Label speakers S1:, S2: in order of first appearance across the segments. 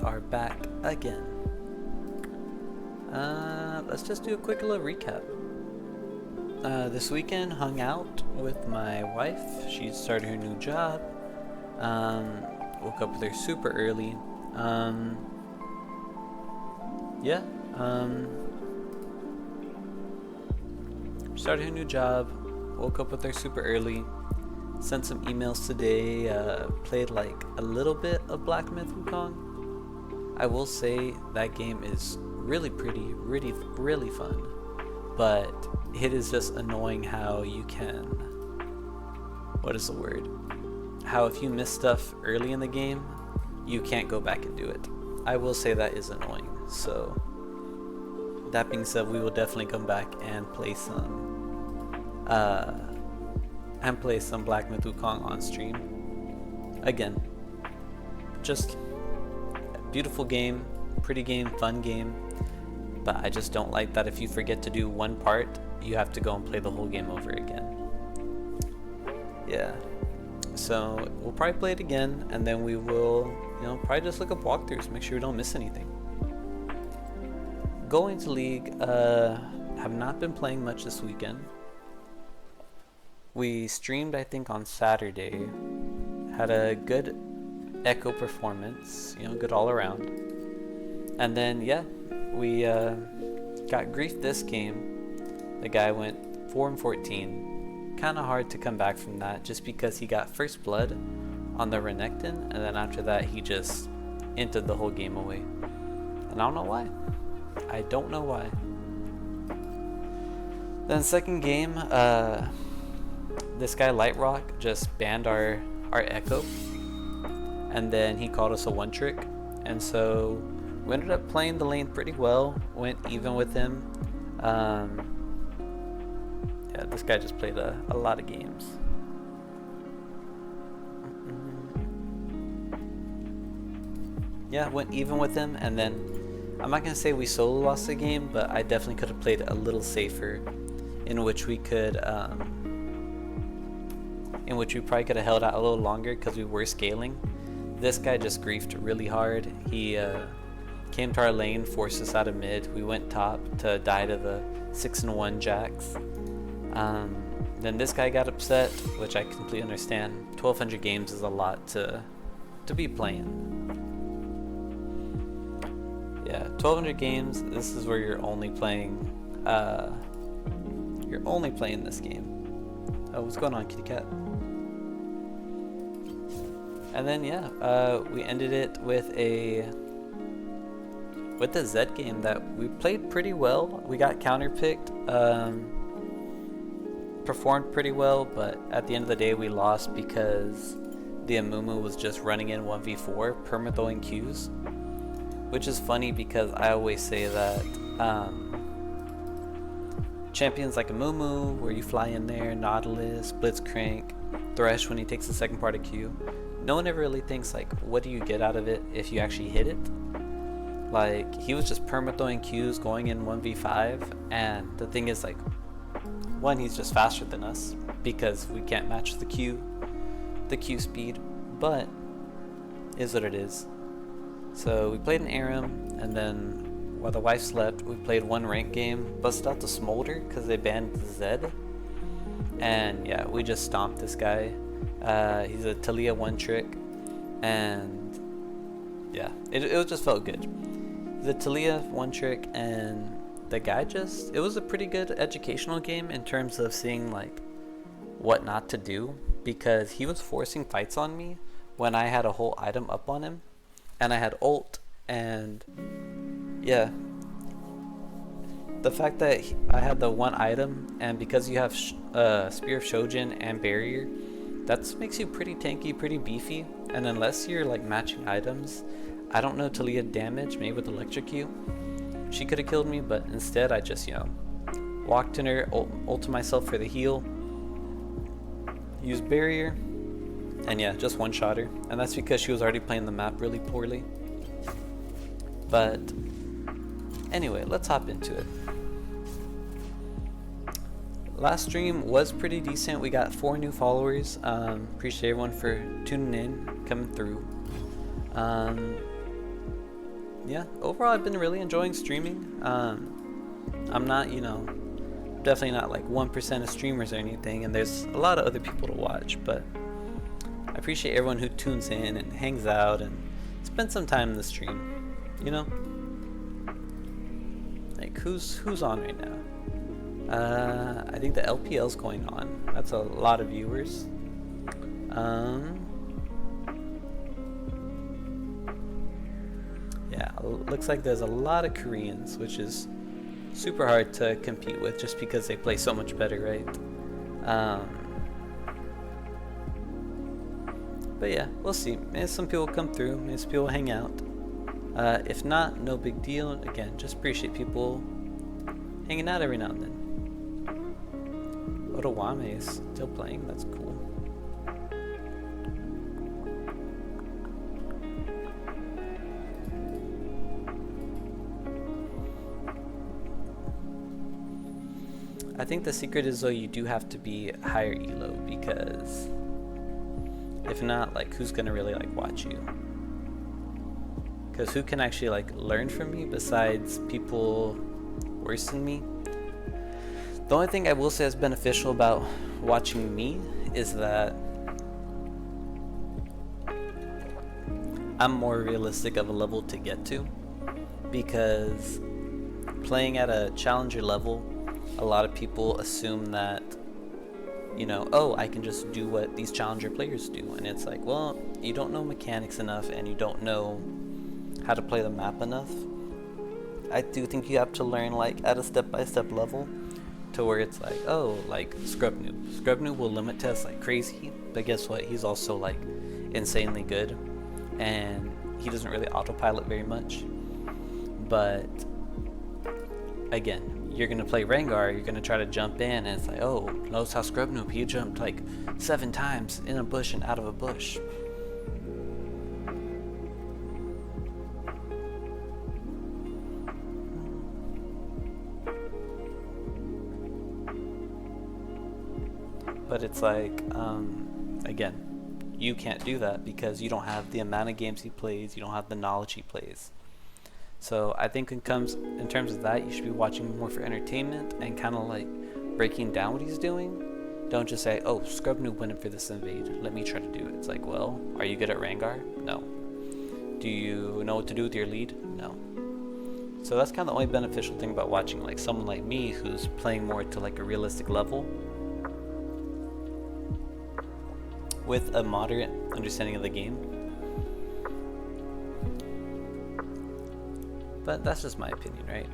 S1: are back again. Let's just do a quick little recap. This weekend hung out with my wife. She started her new job. Woke up with her super early. Started her new job. Woke up with her super early. Sent some emails today. Played like a little bit of Black Myth Wukong. I will say that game is really pretty, really fun. But it is just annoying how you can, what is the word? How if you miss stuff early in the game, you can't go back and do it. I will say that is annoying. So that being said, we will definitely come back and play some Black Myth Wukong on stream. Again, just beautiful game, pretty game, fun game. But I just don't like that if you forget to do one part, you have to go and play the whole game over again. Yeah. So we'll probably play it again, and then we will, probably just look up walkthroughs, make sure we don't miss anything. Going to League, have not been playing much this weekend. We streamed, I think, on Saturday. Had a good Ekko performance, good all around. And then, we got grief this game. The guy went 4-14. Kind of hard to come back from that, just because he got first blood on the Renekton, and then after that he just entered the whole game away. And I don't know why. I don't know why. Then second game, this guy Lightrock just banned our Ekko, and then he called us a one trick, and so we ended up playing the lane pretty well, went even with him. This guy just played a lot of games. Went even with him, and then I'm not going to say we solo lost the game, but I definitely could have played a little safer, in which we could, probably could have held out a little longer because we were scaling. This guy just griefed really hard. He came to our lane, forced us out of mid. We went top to die to the 6-1 Jacks. Then this guy got upset, which I completely understand. 1200 games is a lot to be playing. 1200 games. This is where you're only playing. You're only playing this game. Oh, what's going on, kitty cat? And then we ended it with a Z game that we played pretty well. We got counterpicked, performed pretty well, but at the end of the day we lost because the Amumu was just running in 1v4, perma-throwing Qs. Which is funny because I always say that champions like Amumu, where you fly in there, Nautilus, Blitzcrank, Thresh when he takes the second part of Q, no one ever really thinks like, what do you get out of it if you actually hit it? Like, he was just perma-throwing Qs, going in 1v5, and the thing is, like, one, he's just faster than us because we can't match the Q speed, but is what it is. So we played an Aram, and then while the wife slept, we played one rank game, busted out the Smolder because they banned the Z, and we just stomped this guy. He's a Talia one trick, and it just felt good. The Talia one trick, and the guy it was a pretty good educational game in terms of seeing like what not to do, because he was forcing fights on me when I had a whole item up on him and I had ult, and the fact that I had the one item, and because you have Spear of Shojin and Barrier, that makes you pretty tanky, pretty beefy, and unless you're like matching items, I don't know Talia damage, maybe with electrocute, she could have killed me, but instead I just, walked in her, ulted myself for the heal, used Barrier, and just one-shot her. And that's because she was already playing the map really poorly. But anyway, let's hop into it. Last stream was pretty decent. We got 4 new followers. Appreciate everyone for tuning in, coming through. yeah, overall I've been really enjoying streaming. I'm not, definitely not like 1% of streamers or anything, and there's a lot of other people to watch, but I appreciate everyone who tunes in and hangs out and spends some time in the stream, Like, who's on right now? I think the LPL's going on. That's a lot of viewers. Yeah, looks like there's a lot of Koreans, which is super hard to compete with just because they play so much better, right? But yeah, we'll see. Maybe some people come through, maybe some people hang out. If not, no big deal. Again, just appreciate people hanging out every now and then. Otawame is still playing, that's cool. I think the secret is, though, you do have to be higher elo, because if not, like, who's gonna really like watch you? Because who can actually like learn from me besides people worse than me? The only thing I will say is beneficial about watching me is that I'm more realistic of a level to get to, because playing at a challenger level, a lot of people assume that, oh, I can just do what these challenger players do, and it's like, well, you don't know mechanics enough and you don't know how to play the map enough. I do think you have to learn like at a step-by-step level to where it's like, oh, like Scrub Noob will limit test like crazy, but guess what, he's also like insanely good, and he doesn't really autopilot very much. But again, you're gonna play Rengar, you're gonna try to jump in, and it's like, oh, notice how Scrub Noob, he jumped like 7 times in a bush and out of a bush. But it's like, again, you can't do that because you don't have the amount of games he plays, you don't have the knowledge he plays. So I think in terms of that, you should be watching more for entertainment and kind of like breaking down what he's doing. Don't just say, oh, Scrub Noob went in for this invade, let me try to do it. It's like, well, are you good at Rengar? No. Do you know what to do with your lead? No. So that's kind of the only beneficial thing about watching like someone like me who's playing more to like a realistic level with a moderate understanding of the game. But that's just my opinion, right?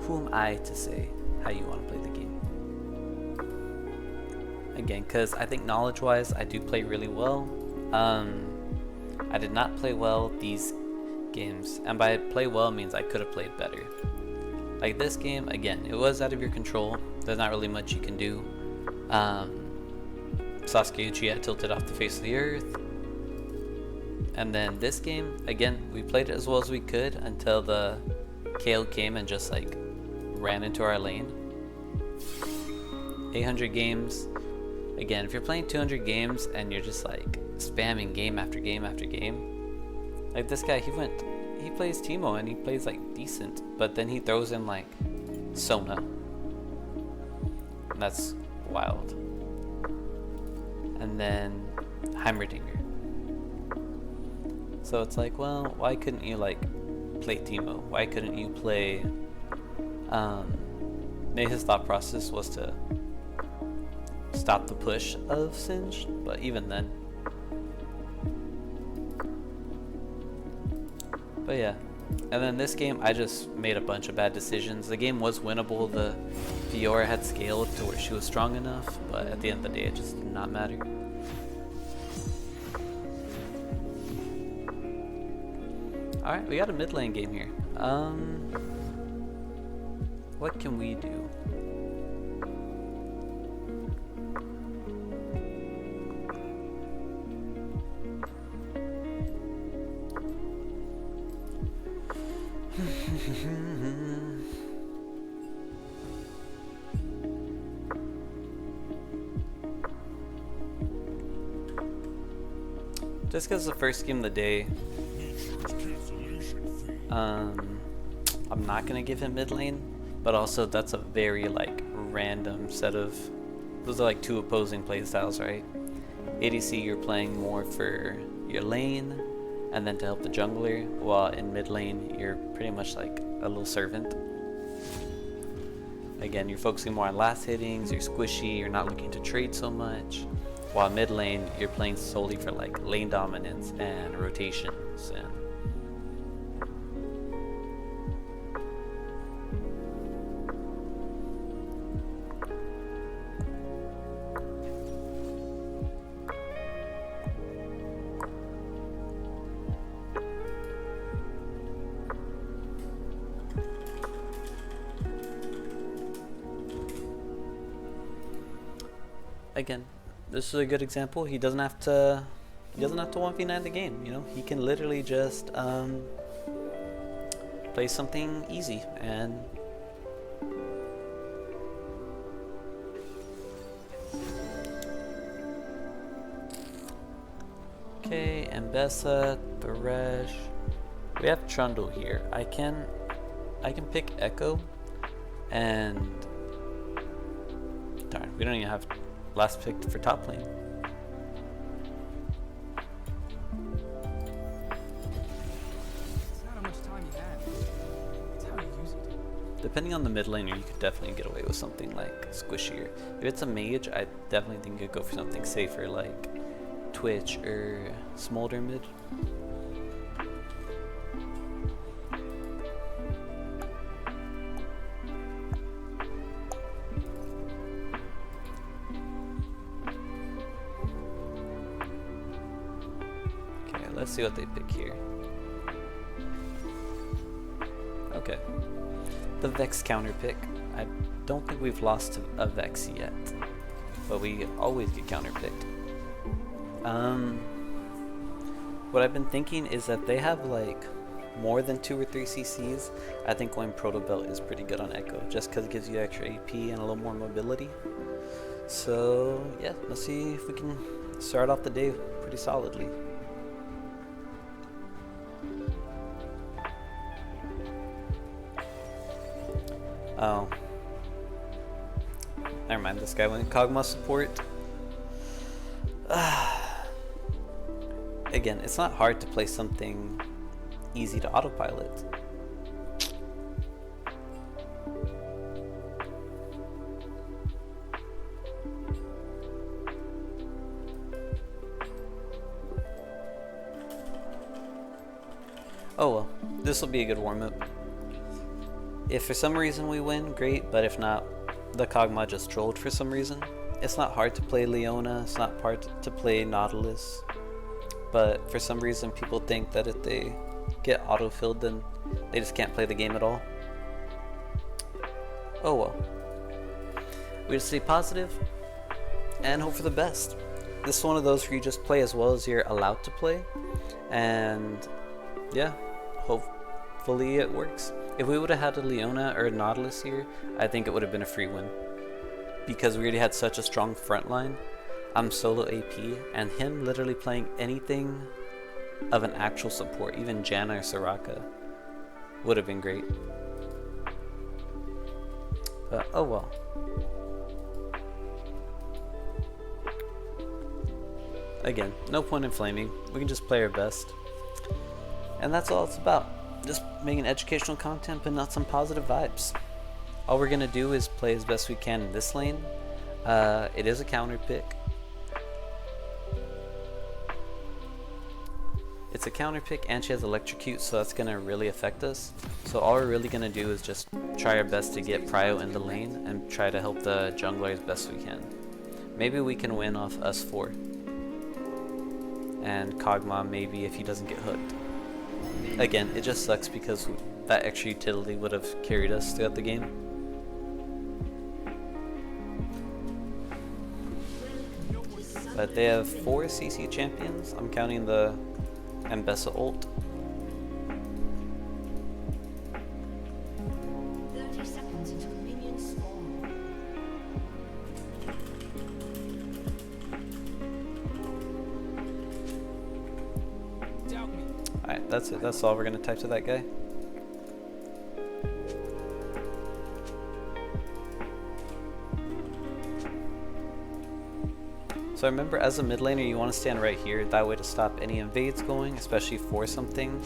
S1: Who am I to say how you want to play the game? Again, because I think knowledge-wise, I do play really well. I did not play well these games, and by play well means I could have played better. Like this game, again, it was out of your control. There's not really much you can do. Sasuke Uchiha tilted off the face of the earth. And then this game, again, we played it as well as we could until the Kale came and just like ran into our lane. 800 games. Again, if you're playing 200 games and you're just like spamming game after game after game, like this guy, he plays Teemo and he plays like decent, but then he throws in like Sona. And that's wild. And then Heimerdinger. So it's like, well, why couldn't you like play Teemo? Why couldn't you play? Maybe his thought process was to stop the push of Singe, but even then. But yeah, and then this game, I just made a bunch of bad decisions. The game was winnable. The Fiora had scaled to where she was strong enough, but at the end of the day, it just did not matter. Alright, we got a mid lane game here. What can we do? Just because it's the first game of the day, I'm not gonna give him mid lane, but also that's a very like random set of, those are like two opposing play styles, right? ADC, you're playing more for your lane and then to help the jungler, while in mid lane you're pretty much like a little servant. Again, you're focusing more on last hittings, you're squishy, you're not looking to trade so much, while mid lane you're playing solely for like lane dominance and rotations. And again, this is a good example. He doesn't have to 1v9 the game, you know? He can literally just play something easy and okay, Mbessa, Thresh. We have Trundle here. I can pick Ekko, and darn, we don't even have last pick for top lane.
S2: It's not how much time you have. It's how you use it.
S1: Depending on the mid laner, you could definitely get away with something like squishier. If it's a mage, I definitely think you'd go for something safer like Twitch or Smolder mid. Let's see what they pick here. Okay. The Vex counter pick. I don't think we've lost to a Vex yet, but we always get counter picked. What I've been thinking is that they have like more than 2 or 3 CCs. I think going Proto Belt is pretty good on Ekko, just because it gives you extra AP and a little more mobility. So yeah, let's see if we can start off the day pretty solidly. Oh. Never mind, this guy went Kog'Maw support. Again, it's not hard to play something easy to autopilot. Oh well, this will be a good warm-up. If for some reason we win, great, but if not, the Kog'Maw just trolled for some reason. It's not hard to play Leona, it's not hard to play Nautilus, but for some reason people think that if they get auto-filled then they just can't play the game at all. Oh well. We just stay positive and hope for the best. This is one of those where you just play as well as you're allowed to play, and yeah, hopefully it works. If we would have had a Leona or a Nautilus here, I think it would have been a free win. Because we already had such a strong front line. I'm solo AP, and him literally playing anything of an actual support, even Janna or Soraka, would have been great. But oh well. Again, no point in flaming. We can just play our best. And that's all it's about. Just making educational content, but not some positive vibes. All we're gonna do is play as best we can in this lane. It is a counter pick. It's a counter pick, and she has electrocute, so that's gonna really affect us. So all we're really gonna do is just try our best to get Prio in the lane and try to help the jungler as best we can. Maybe we can win off us 4. And Kog'Maw maybe if he doesn't get hooked. Again, it just sucks because that extra utility would have carried us throughout the game. But they have 4 CC champions. I'm counting the Mbessa ult.
S3: 30 seconds until minions spawn.
S2: Doubt me.
S1: Alright, that's it. That's all we're gonna type to that guy. So remember, as a mid laner, you want to stand right here. That way to stop any invades going, especially for something.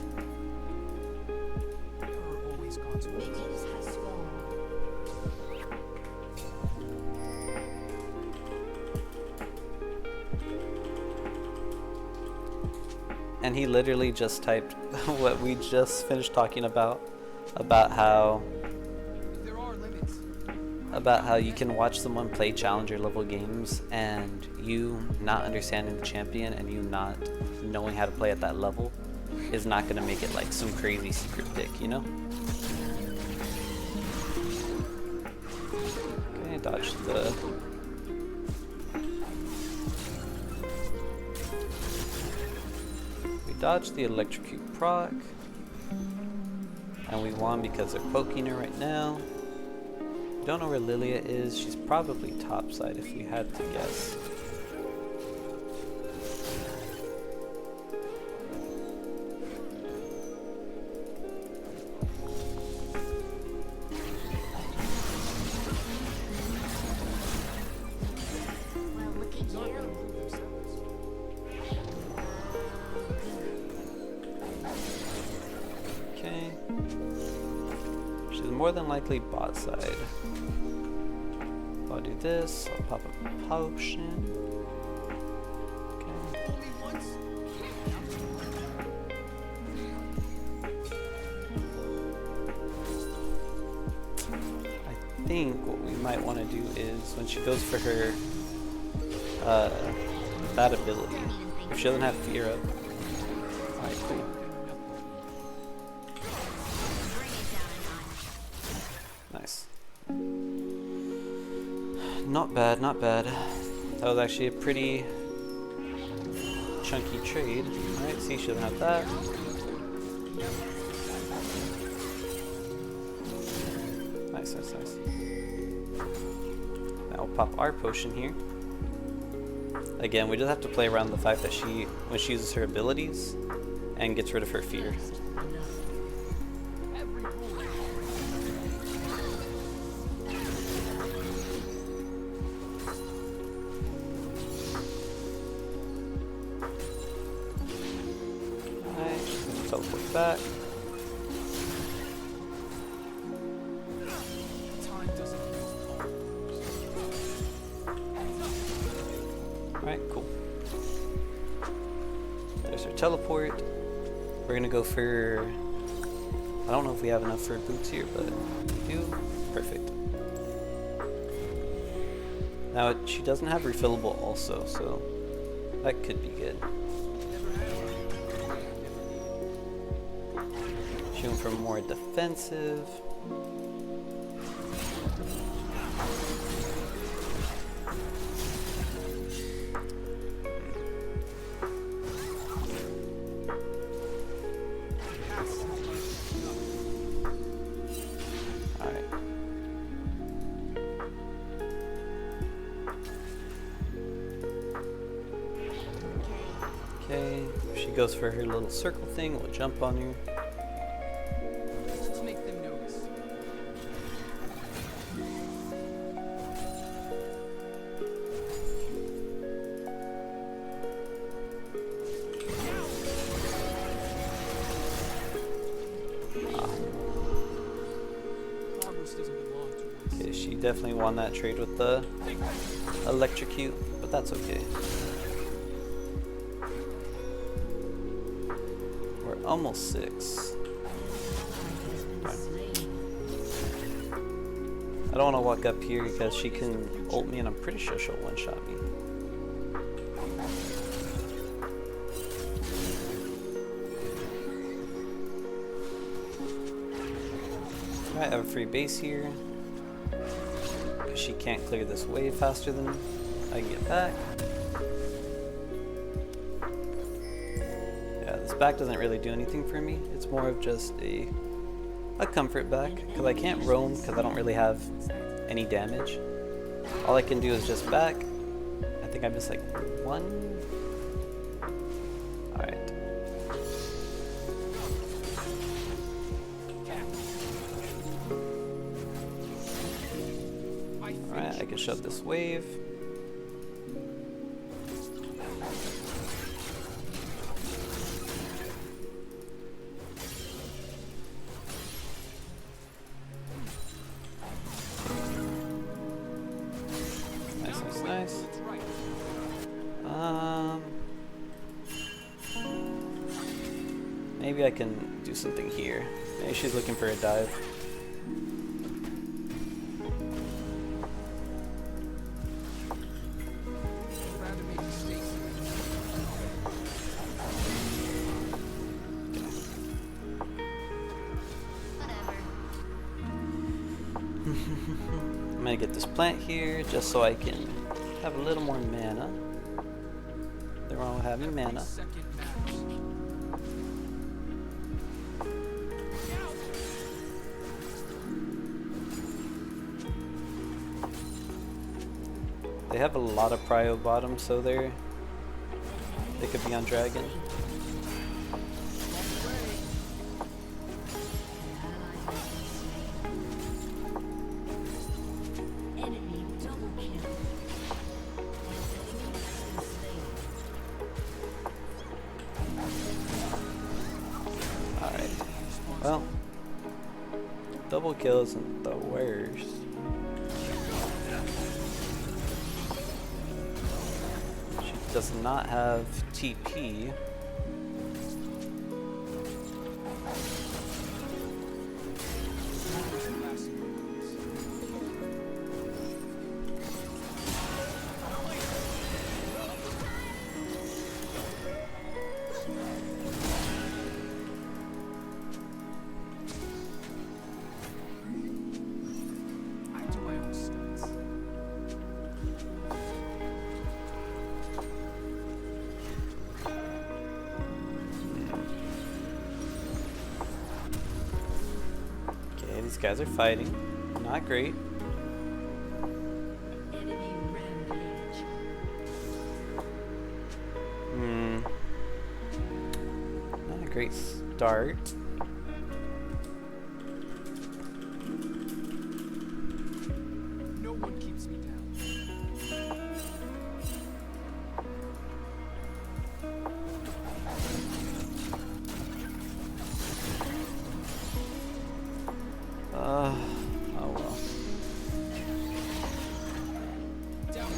S2: You're always gone to
S3: Minions have spawned.
S1: And he literally just typed what we just finished talking about how
S2: There are limits.
S1: you can watch someone play challenger level games and you not understanding the champion and you not knowing how to play at that level is not going to make it like some crazy secret pick, you know? Okay, dodge the... We dodged the electrocute proc. And we won because they're poking her right now. Don't know where Lilia is. She's probably topside if we had to guess.
S3: Well, look at
S2: Not gonna
S3: you.
S2: move themselves.
S1: Okay. She's more than likely bot side. I'll do this. I'll pop a potion. Okay.
S2: Only once?
S1: I think what we might want to do is when she goes for her that ability, if she doesn't have fear up. Alright, cool.
S3: Bring it down a notch.
S1: Nice. Not bad, not bad. That was actually a pretty chunky trade. Alright, see, she doesn't have that. Nice, nice, nice. Now we'll pop our potion here. Again, we just have to play around the fact that when she uses her abilities and gets rid of her fear.
S2: Every rule.
S1: Alright, she's gonna teleport back.
S2: Time doesn't heal.
S1: Alright, cool. There's our teleport. We're gonna go for... I don't know if we have enough for boots here, but we do. Perfect. Now, she doesn't have refillable also, so that could be good. She went for more defensive. Alright. Okay, if she goes for her little circle thing, we'll jump on her.
S2: Just to make them notice. Progress doesn't belong to us.
S1: Okay, she definitely won that trade with the electrocute, but that's okay. We're almost 6. I don't want to walk up here because she can ult me and I'm pretty sure she'll one-shot me. Alright, I have a free base here. Because she can't clear this wave faster than I can get back. Yeah, this back doesn't really do anything for me. It's more of just a comfort back. Because I can't roam because I don't really have any damage. All I can do is just back. I think I missed like 1. Alright. Alright, I can shove this wave. nice.
S2: It's right.
S1: Maybe I can do something here. Maybe she's looking for a dive.
S2: I'd rather make mistakes
S3: Whatever.
S1: I'm gonna get this plant here just so I can have a little more mana. Nothing wrong with having mana.
S2: second matters.
S1: They have a lot of prio bottom, so they could be on dragon.
S3: Enemy double kill.
S1: Alright. Well, double kill isn't the worst. She does not have TP.
S2: I do my own stunts.
S1: Okay, these guys are fighting. Not great.
S3: Enemy rampage.
S1: Not a great start.
S2: No one keeps me down.
S1: Oh well.
S2: Down.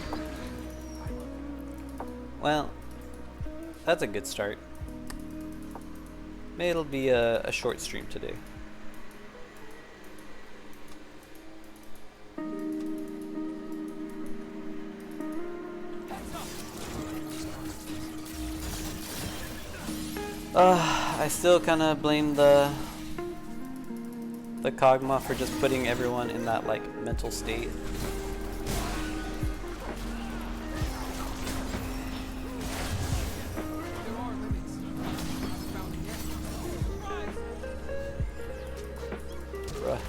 S1: Well, that's a good start. Maybe it'll be a short stream today. I still kind of blame the Kog'Maw for just putting everyone in that like mental state.
S2: There are limits. Not found it yet.
S1: Bruh.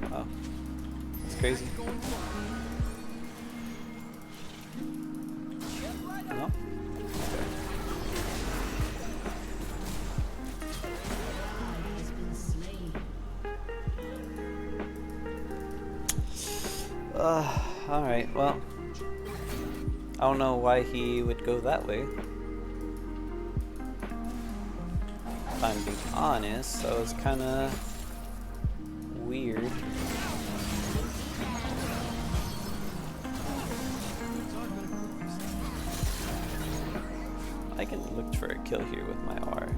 S1: Wow, that's crazy. No?
S3: Has been slain.
S1: Alright, well. I don't know why he would go that way. If I'm being honest, that was kinda weird. I can look for a kill here with my R.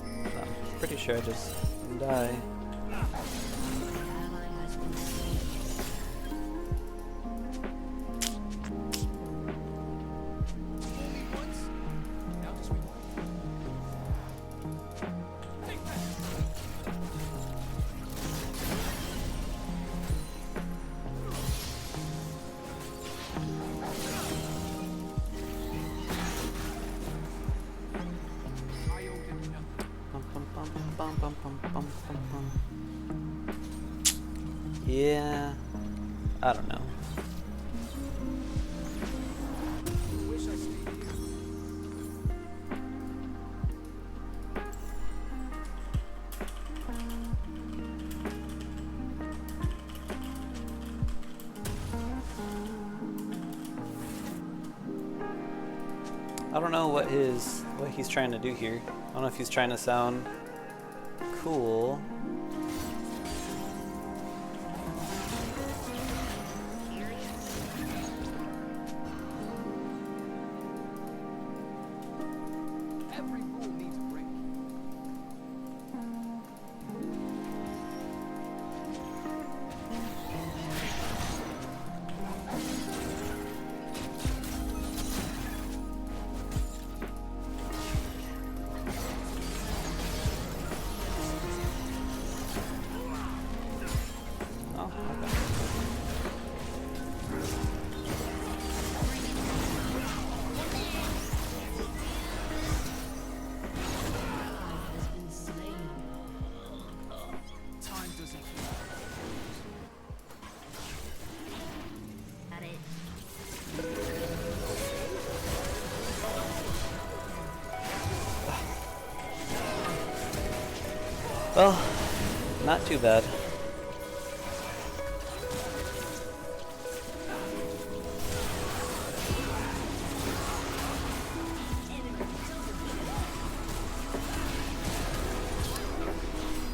S1: I'm pretty sure I just die.
S3: Ally has been slain.
S2: Only once. Now just rewind. Take that. I owe him nothing.
S1: Bum, bum, bum, bum, bum, bum, bum, bum, bum. Yeah, I don't know.
S2: Wish I stayed here.
S1: I don't know what his what he's trying to do here. I don't know if he's trying to sound cool.
S2: Every rule needs a break.
S1: Oh, okay.
S2: Time doesn't heal.
S3: Got it.
S1: Well, not too bad.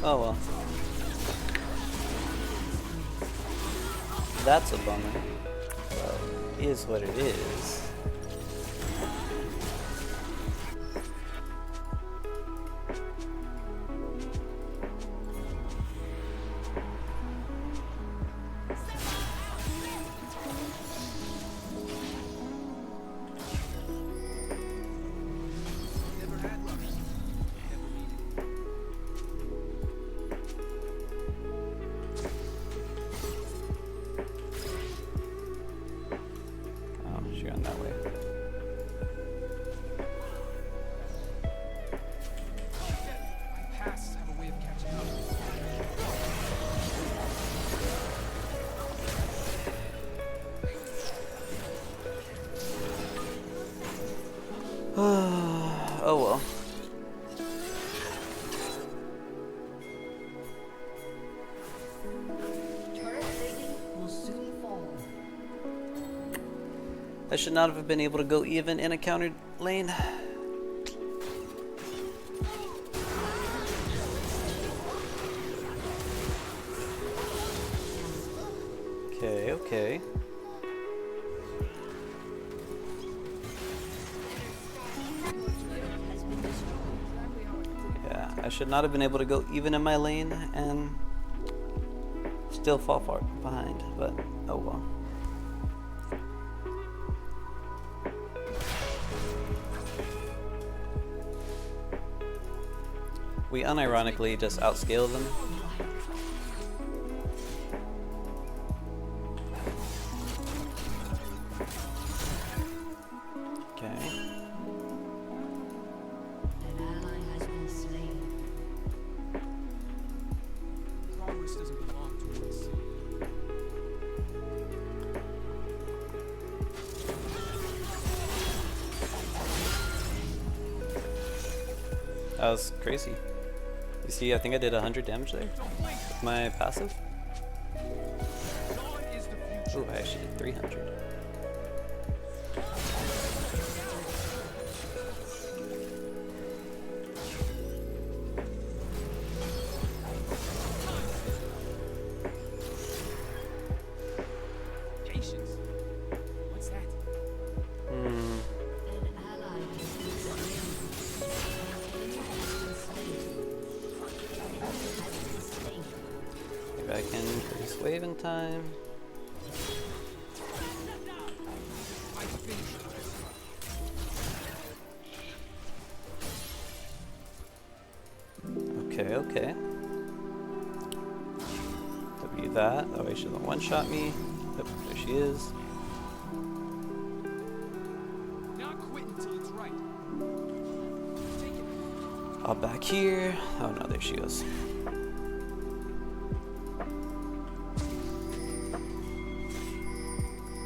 S1: Oh well. That's a bummer. But it is what it is.
S2: Never had luck. Never needed.
S1: Oh, she went that way.
S2: My pasts have a way of catching up.
S1: Oh well.
S4: Turret plating will soon fall.
S1: I should not have been able to go even in a countered lane. Okay, okay. Yeah, I should not have been able to go even in my lane and still fall far behind, but oh well. We unironically just outscale them. Okay.
S4: An ally has been slain.
S2: Progress doesn't belong to us.
S1: That was crazy. You see, I think I did 100 damage there
S2: Don't blink.
S1: with my passive.
S2: Dawn is the future.
S1: Ooh, I actually did 300.
S2: Patience. What's that?
S1: Hmm.
S4: An ally has been slain. An enemy has been slain.
S1: Maybe I can increase wave in time.
S2: I finished this.
S1: Okay, okay. W that. That way she doesn't one-shot me. Yep, there she is.
S2: Not quit until it's right. Take it.
S1: I'll back here. Oh no, there she goes.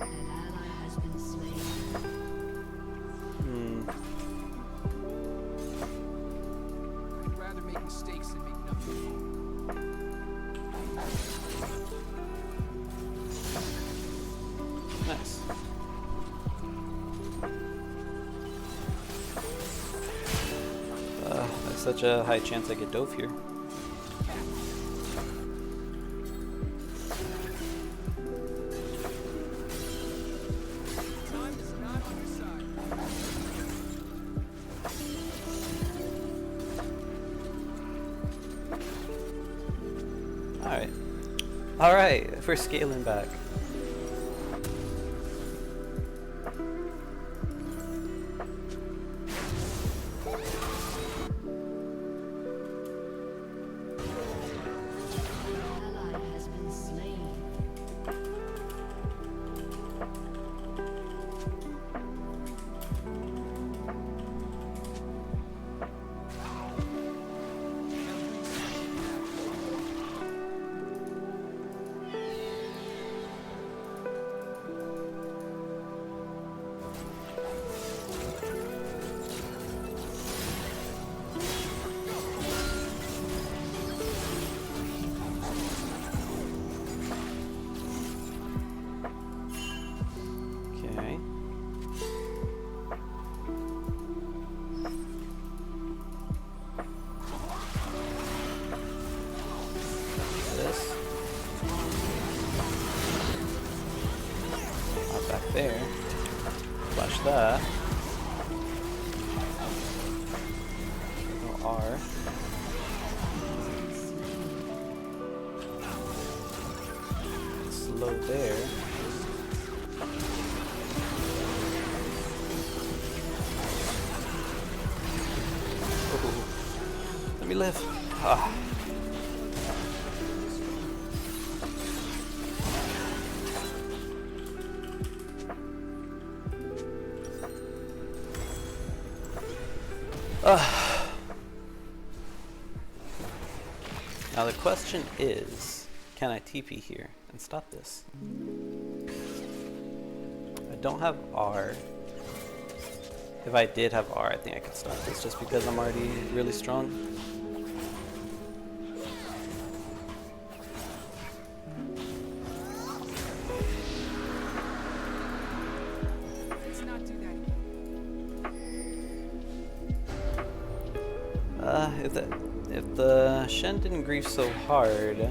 S4: An ally has been slain.
S1: Hmm.
S2: I'd rather make mistakes than make nothing.
S1: Nice. That's such a high chance I get dove here.
S2: Time is not on your side.
S1: Alright. Alright, we're scaling back.
S4: Ally has been slain.
S1: Okay. This. Not back there. Flash that. No R. Slow there. Ooh. Let me live. Ah. Now the question is, can I TP here and stop this? I don't have R. If I did have R, I think I could stop this just because I'm already really strong.
S2: Let's not do that again.
S1: If the Shen didn't grief so hard,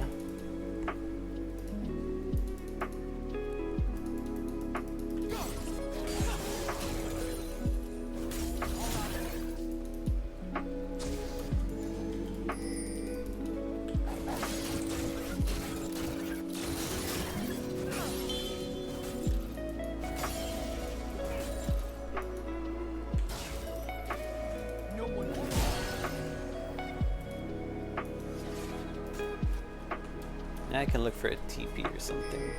S2: No one will.
S1: I can look for a TP or something.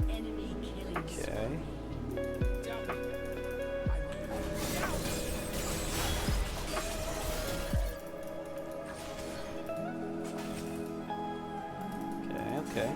S4: Enemy killing
S1: Okay.
S2: Doubt me. I will.
S1: Okay, okay.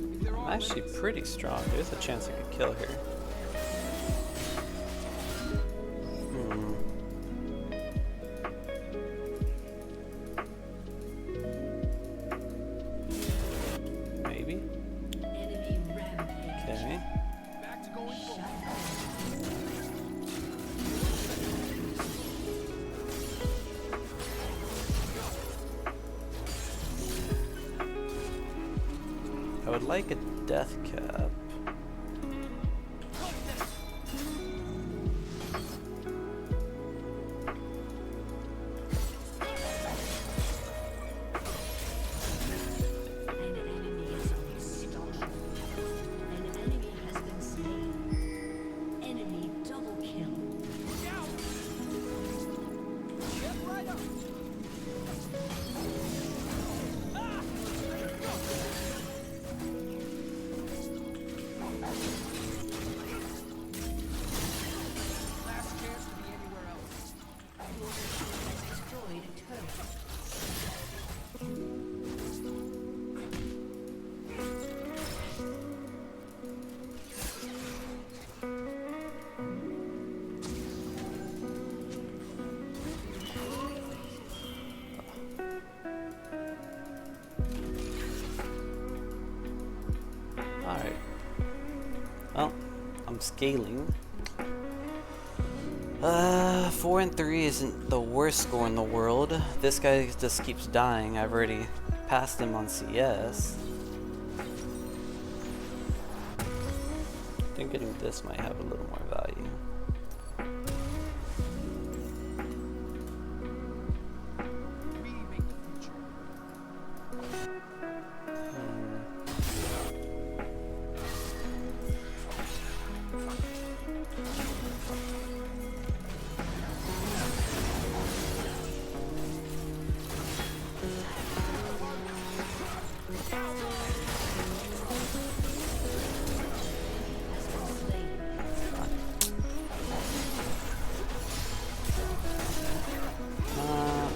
S2: If they're all
S1: I'm actually pretty strong. There's a chance I could kill here. Hmm. Maybe?
S4: enemy rampage.
S1: Okay.
S2: back to going
S4: Shut
S2: forward.
S4: down.
S1: I would like a death cap.
S4: An enemy is unstoppable. An enemy has been slain. Enemy double kill.
S2: Look out! Get right up!
S1: scaling. 4 and 3 isn't the worst score in the world. This guy just keeps dying. I've already passed him on CS. I think getting this might have a little more value.
S2: We make the future.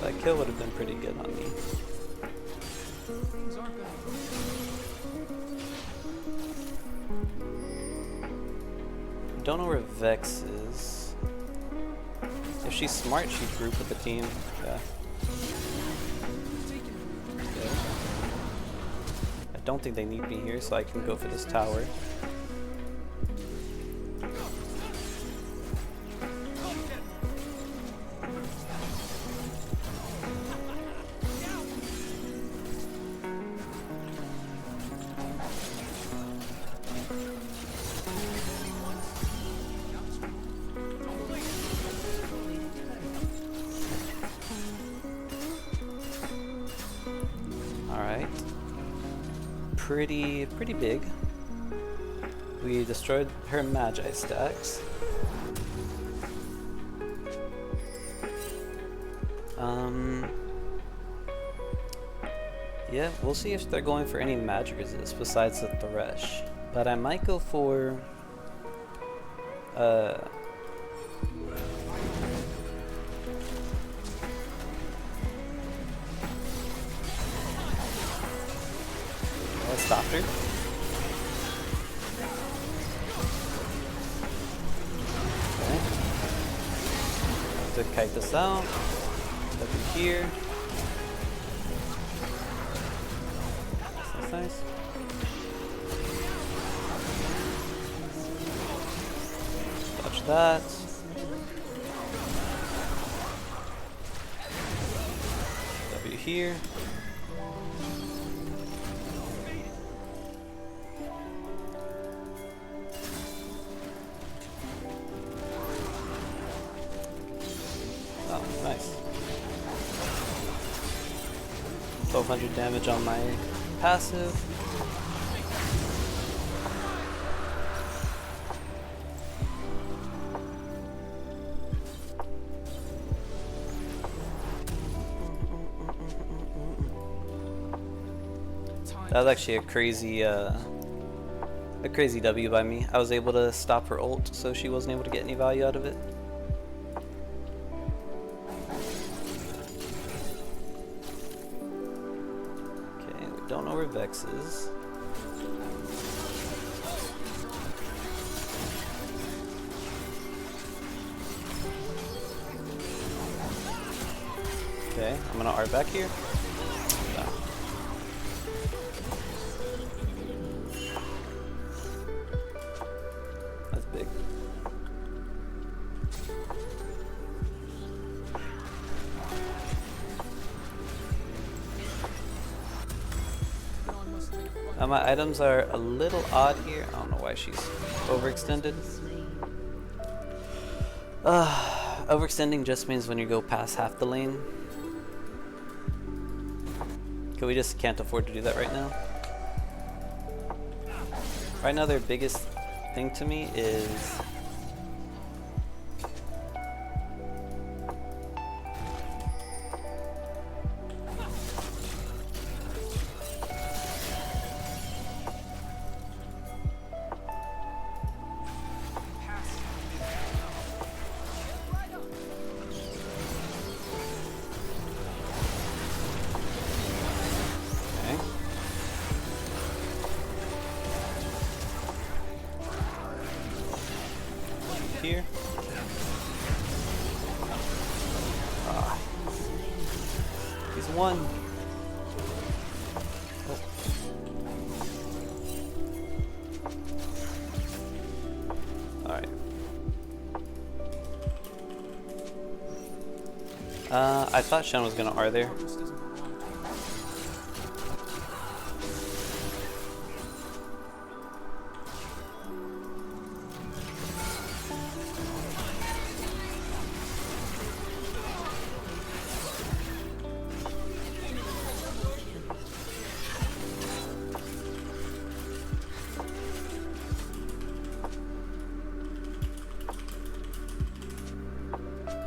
S1: That kill would have been pretty good on me.
S2: Things aren't bad.
S1: Don't know where Vex is. If she's smart, she'd group with the team. Yeah. Okay. I don't think they need me here, so I can go for this tower. Alright. Pretty big. We destroyed her Magi stacks. Yeah, we'll see if they're going for any magic resist besides the Thresh. But I might go for I stopped her. Okay. To kite this out. Up in here. That's nice. Touch that. W here. Oh, nice. 1200 damage on my passive. That was actually a crazy W by me. I was able to stop her ult, so she wasn't able to get any value out of it. Okay, we don't know where Vex is. Okay, I'm gonna R back here. No. That's big. My items are a little odd here. I don't know why she's overextended. Overextending just means when you go past half the lane. Okay, we just can't afford to do that right now. Right now their biggest thing to me is here. Ah. He's one. Oh. I thought Shen was gonna R there.
S2: Just doesn't belong.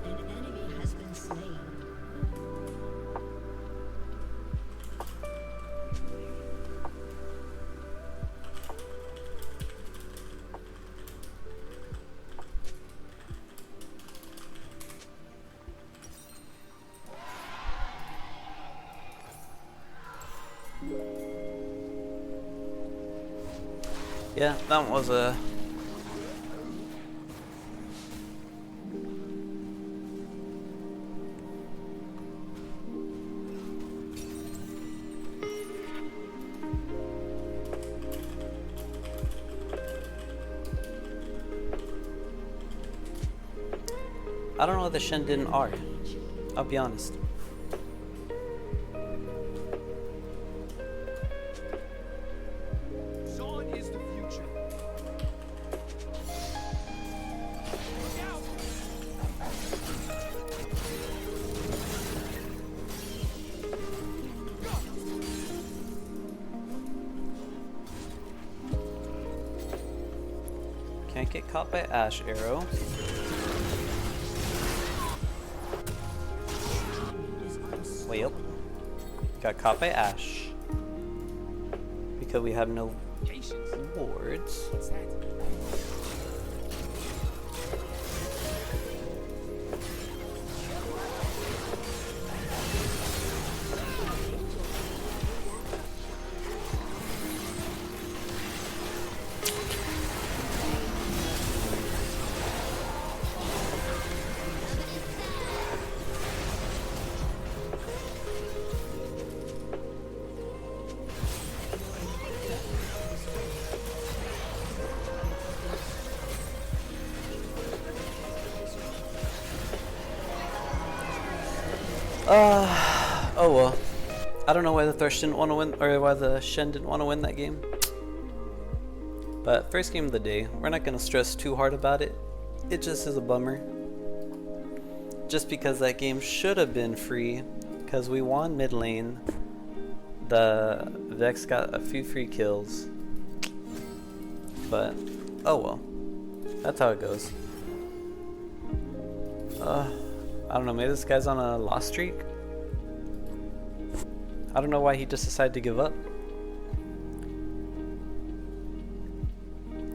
S4: An enemy has been slain.
S1: Yeah, that was a. I don't know why the Shen didn't R. I'll be honest.
S2: Sean is the future. Look out!
S1: Can't get caught by Ash Arrow. Way up. Got caught by Ash. Because we have no
S2: Patience.
S1: wards.
S2: What's that?
S1: Oh well. I don't know why the Thresh didn't want to win, or why the Shen didn't want to win that game. But first game of the day, we're not going to stress too hard about it. It just is a bummer. Just because that game should have been free, because we won mid lane. The Vex got a few free kills. But, oh well. That's how it goes. I don't know, maybe this guy's on a loss streak? I don't know why he just decided to give up.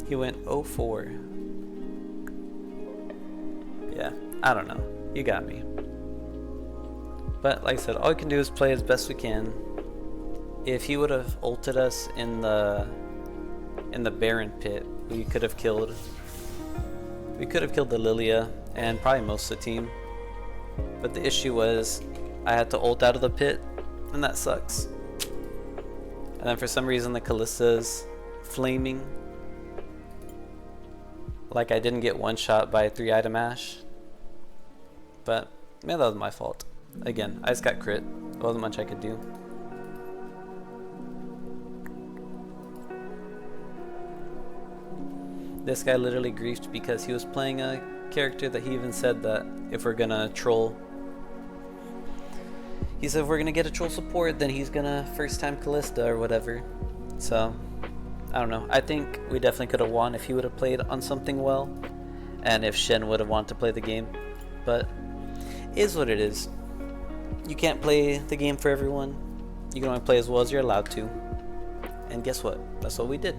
S1: He went 0-4. Yeah, I don't know. You got me. But like I said, all we can do is play as best we can. If he would have ulted us in the Baron pit, we could have killed the Lilia and probably most of the team. But the issue was I had to ult out of the pit, and that sucks. And then for some reason the Kallista's flaming. Like I didn't get one shot by a 3-item Ash. But man, that was my fault. Again, I just got crit. There wasn't much I could do. This guy literally griefed because he was playing a character that he even said that if we're gonna troll, he said if we're gonna get a troll support, then he's gonna first time Callista or whatever. So I don't know. I think we definitely could have won if he would have played on something well, and if Shen would have wanted to play the game. But it is what it is. You can't play the game for everyone. You can only play as well as you're allowed to. And guess what? That's what we did.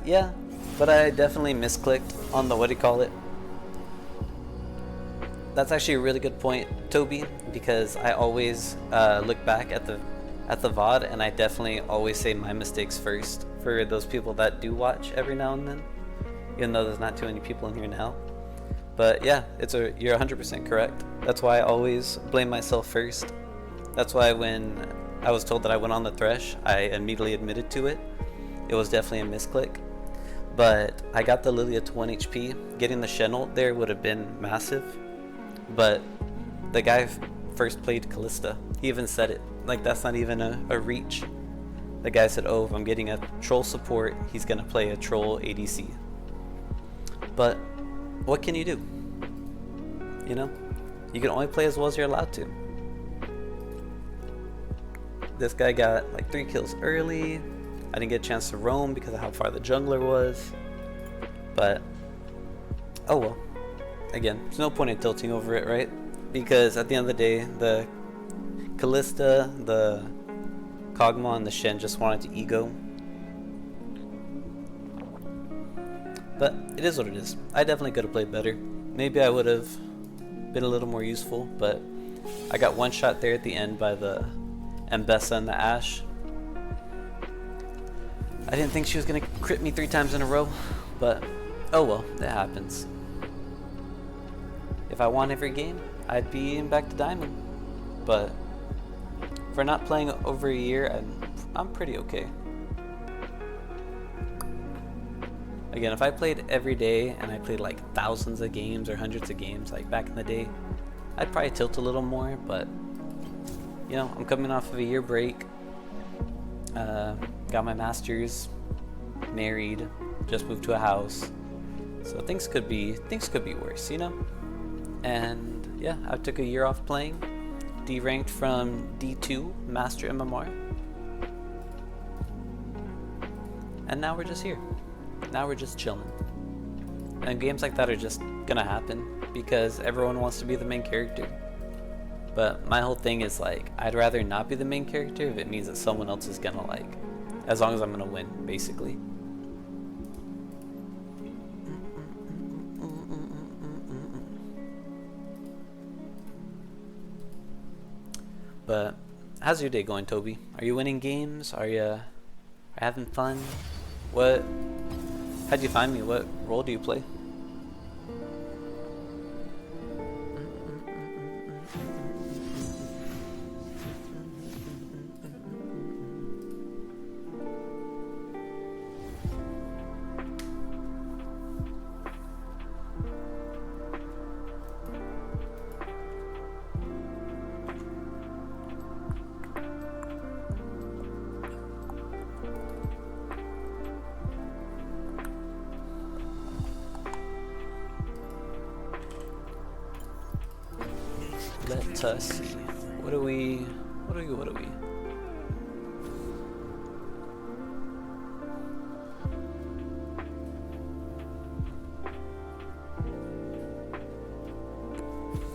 S1: Yeah, but I definitely misclicked on the what do you call it. That's actually a really good point, Toby, because I always look back at the VOD, and I definitely always say my mistakes first for those people that do watch every now and then, even though there's not too many people in here now. But yeah, you're 100% correct. That's why I always blame myself first. That's why when I was told that I went on the Thresh, I immediately admitted to it. It was definitely a misclick. but I got the Lilia to 1 HP. Getting the Shen ult there would have been massive, but the guy first played Callista. He even said it. Like, that's not even a reach. The guy said, oh, if I'm getting a troll support, he's gonna play a troll ADC. But what can you do? You know? You can only play as well as you're allowed to. This guy got like 3 kills early. I didn't get a chance to roam because of how far the jungler was. But, oh well. Again, there's no point in tilting over it, right? Because at the end of the day, the Callista, the Kog'Maw, and the Shen just wanted to ego. But it is what it is. I definitely could have played better. Maybe I would have been a little more useful, but I got one shot there at the end by the Mbessa and the Ashe. I didn't think she was going to crit me 3 times in a row, but oh well, that happens. If I won every game, I'd be back to Diamond. But for not playing over a year, I'm pretty okay. Again, if I played every day and I played like thousands of games or hundreds of games like back in the day, I'd probably tilt a little more, but you know, I'm coming off of a year break. Got my master's, married, just moved to a house. So things could be worse, you know? And yeah, I took a year off playing, deranked from D2, Master MMR. And now we're just here. Now we're just chilling. And games like that are just gonna happen because everyone wants to be the main character. But my whole thing is like, I'd rather not be the main character if it means that someone else is gonna like, as long as I'm gonna win, basically. But how's your day going, Toby? Are you winning games? Are you having fun? How'd you find me? What role do you play? Let us see. What are we?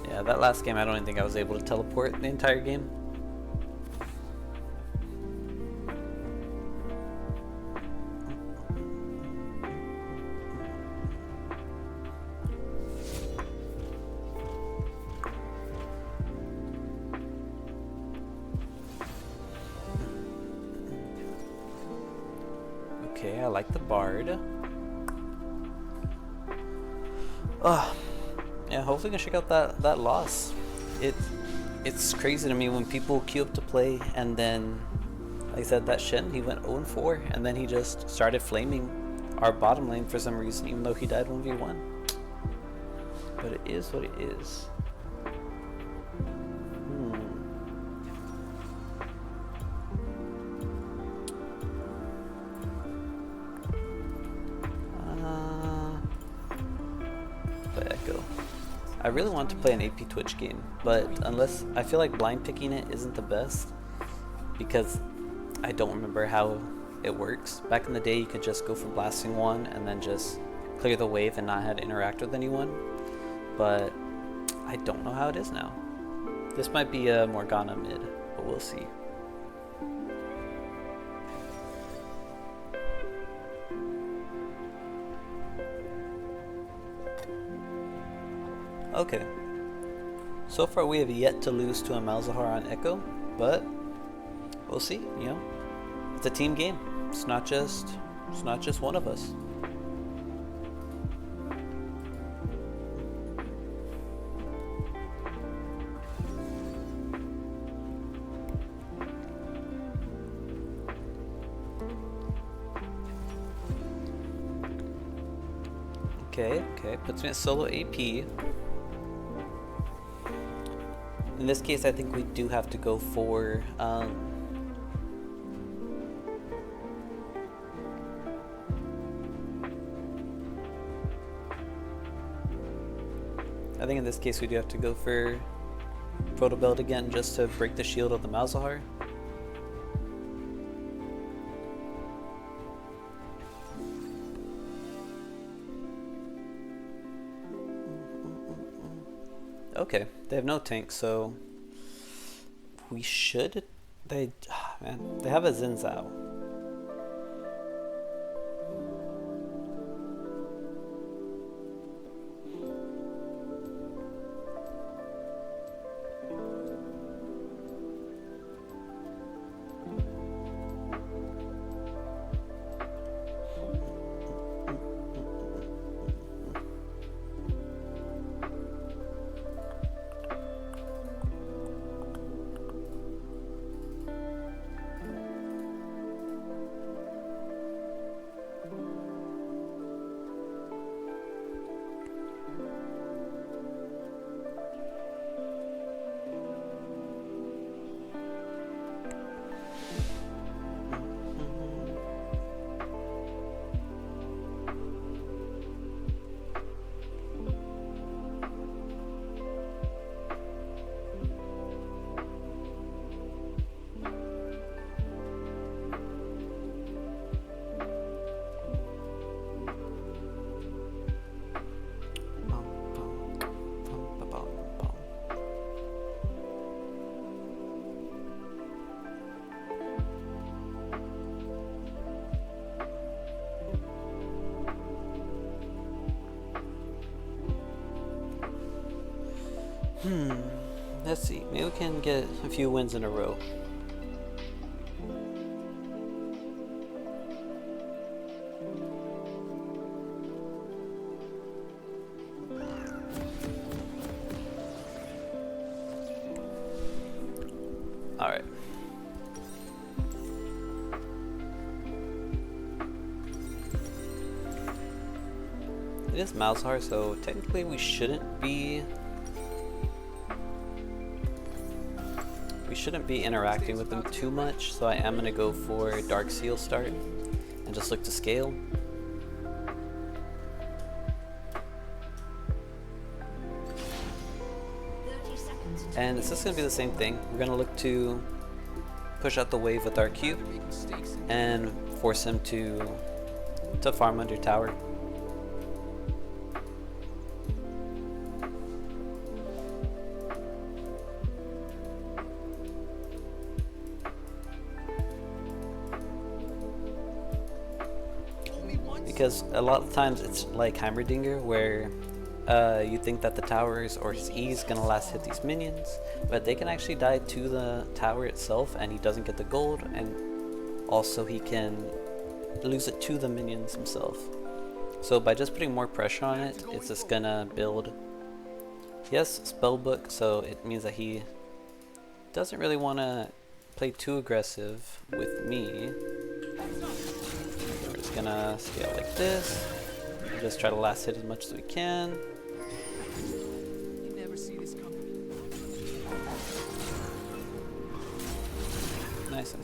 S1: Yeah, that last game I don't even think I was able to teleport the entire game. Okay, I like the Bard. Yeah, hopefully we can check out that loss. It's crazy to me when people queue up to play and then, like I said, that Shen, he went 0-4 and then he just started flaming our bottom lane for some reason, even though he died 1v1. But it is what it is. Ekko. I really want to play an AP Twitch game, but unless I feel like blind picking it isn't the best because I don't remember how it works. Back in the day, you could just go for blasting one and then just clear the wave and not have to interact with anyone, but I don't know how it is now. This might be a Morgana mid, but we'll see. Okay, so far we have yet to lose to a Malzahar on Ekko, but we'll see, you know, it's a team game, it's not just one of us. Okay, puts me at solo AP. In this case, I think we do have to go for I think in this case we do have to go for Proto Belt again, just to break the shield of the Malzahar. Okay, they have no tank, so we should. They have a Xin Zhao. Let's see. Maybe we can get a few wins in a row. Alright. It is Malzahar, so technically we shouldn't be interacting with them too much, so I am going to go for Dark Seal start and just look to scale. And it's just going to be the same thing. We're going to look to push out the wave with our Q and force him to farm under tower. Because a lot of times it's like Heimerdinger, where you think that the towers or his E is gonna last hit these minions, but they can actually die to the tower itself and he doesn't get the gold, and also he can lose it to the minions himself. So by just putting more pressure on it, it's just gonna build. Yes, spellbook, so it means that he doesn't really want to play too aggressive with me. Gonna scale like this. Just try to last hit as much as we can.
S2: You never see this coming.
S1: Nice.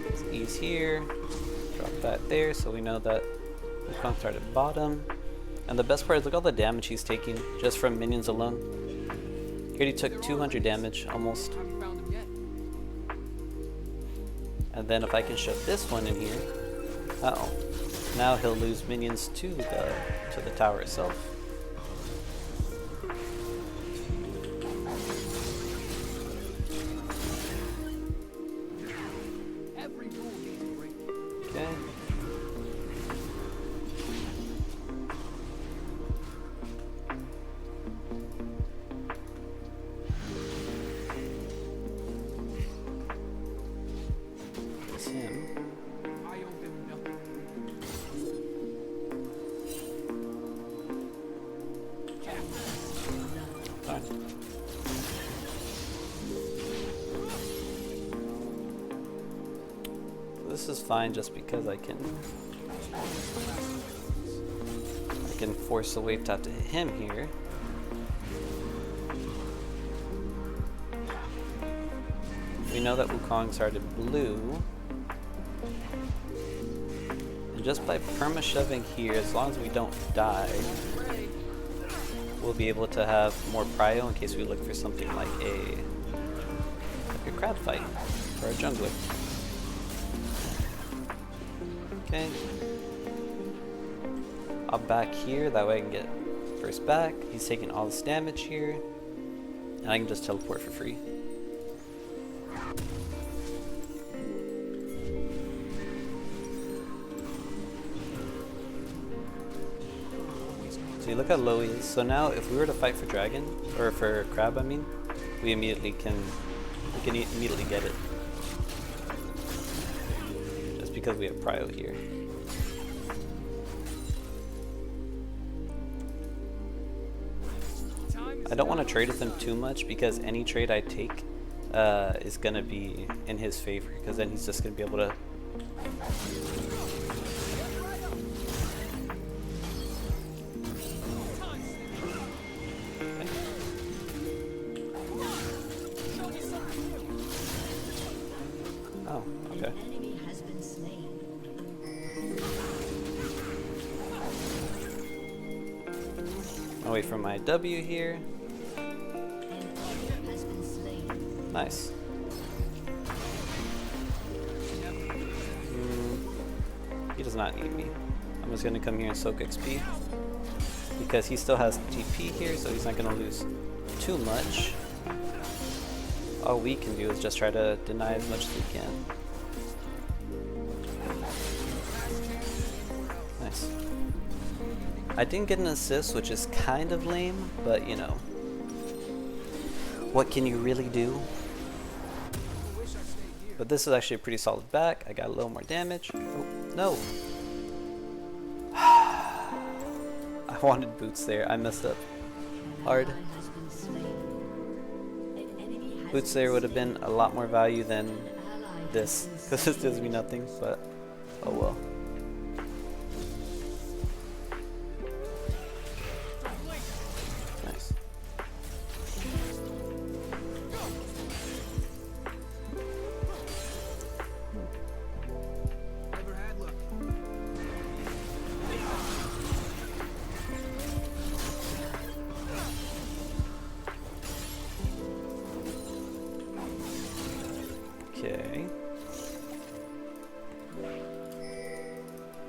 S1: Let's ease here. Drop that there, so we know that the pump started bottom. And the best part is look at all the damage he's taking just from minions alone. He already took 200 damage almost.
S2: Haven't found him yet.
S1: And then if I can shove this one in here. Uh-oh. Now he'll lose minions to the tower itself.
S2: Every rule needs a break.
S1: Okay. That's him.
S2: I owe them nothing.
S1: Fine. This is fine just because I can can force the wave top to hit him here. We know that Wukong started blue. And just by perma-shoving here, as long as we don't die, we'll be able to have more prio in case we look for something like a crowd fight for our jungler. Okay. I'll back here, that way I can get first back. He's taking all this damage here. And I can just teleport for free. So you look how low he is. So now if we were to fight for dragon, or for crab I mean, we immediately can immediately get it. Just because we have prio here. I don't want to trade with him too much because any trade I take is going to be in his favor, because then he's just going to be able to Oh, okay.
S4: An enemy has been slain.
S1: I'll wait for my W here.
S4: An enemy has been slain.
S1: Nice. He does not need me. I'm just going to come here and soak XP. Because he still has TP here, so he's not going to lose too much. All we can do is just try to deny as much as we can. Nice. I didn't get an assist, which is kind of lame, but you know. What can you really do? But this is actually a pretty solid back. I got a little more damage. Oh, no. I wanted boots there. I messed up hard. Boots there would have been a lot more value than this, because this does me nothing, but oh well. Nice.
S2: Never had luck.
S1: Okay.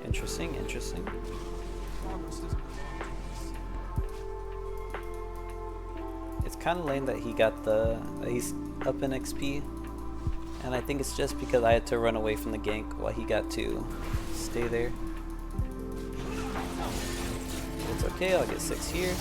S1: Interesting, interesting.
S2: Progress doesn't belong to us.
S1: It's kind of lame that he got that he's up in XP, and I think it's just because I had to run away from the gank while he got to stay there. It's okay, I'll get 6 here.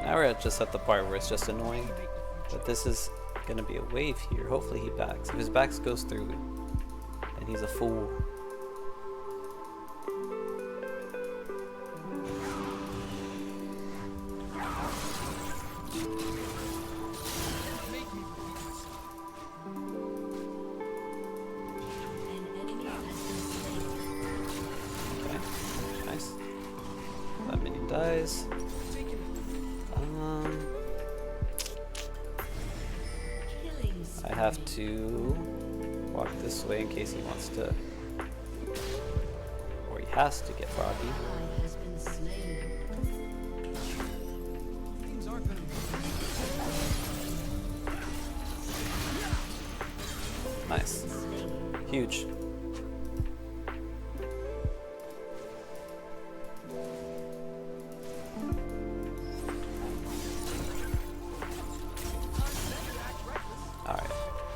S1: Now we're just at the part where it's just annoying, but this is going to be a wave here. Hopefully he backs. If his backs goes through, and he's a fool.
S2: Make me repeat myself.
S4: An enemy has been slain.
S1: Okay, nice. That minion dies.
S4: Killing
S1: I have to walk this way in case he wants to, or he has to get froggy.
S4: ally has been slain.
S2: Things aren't gonna be
S1: Nice. Huge. Alright.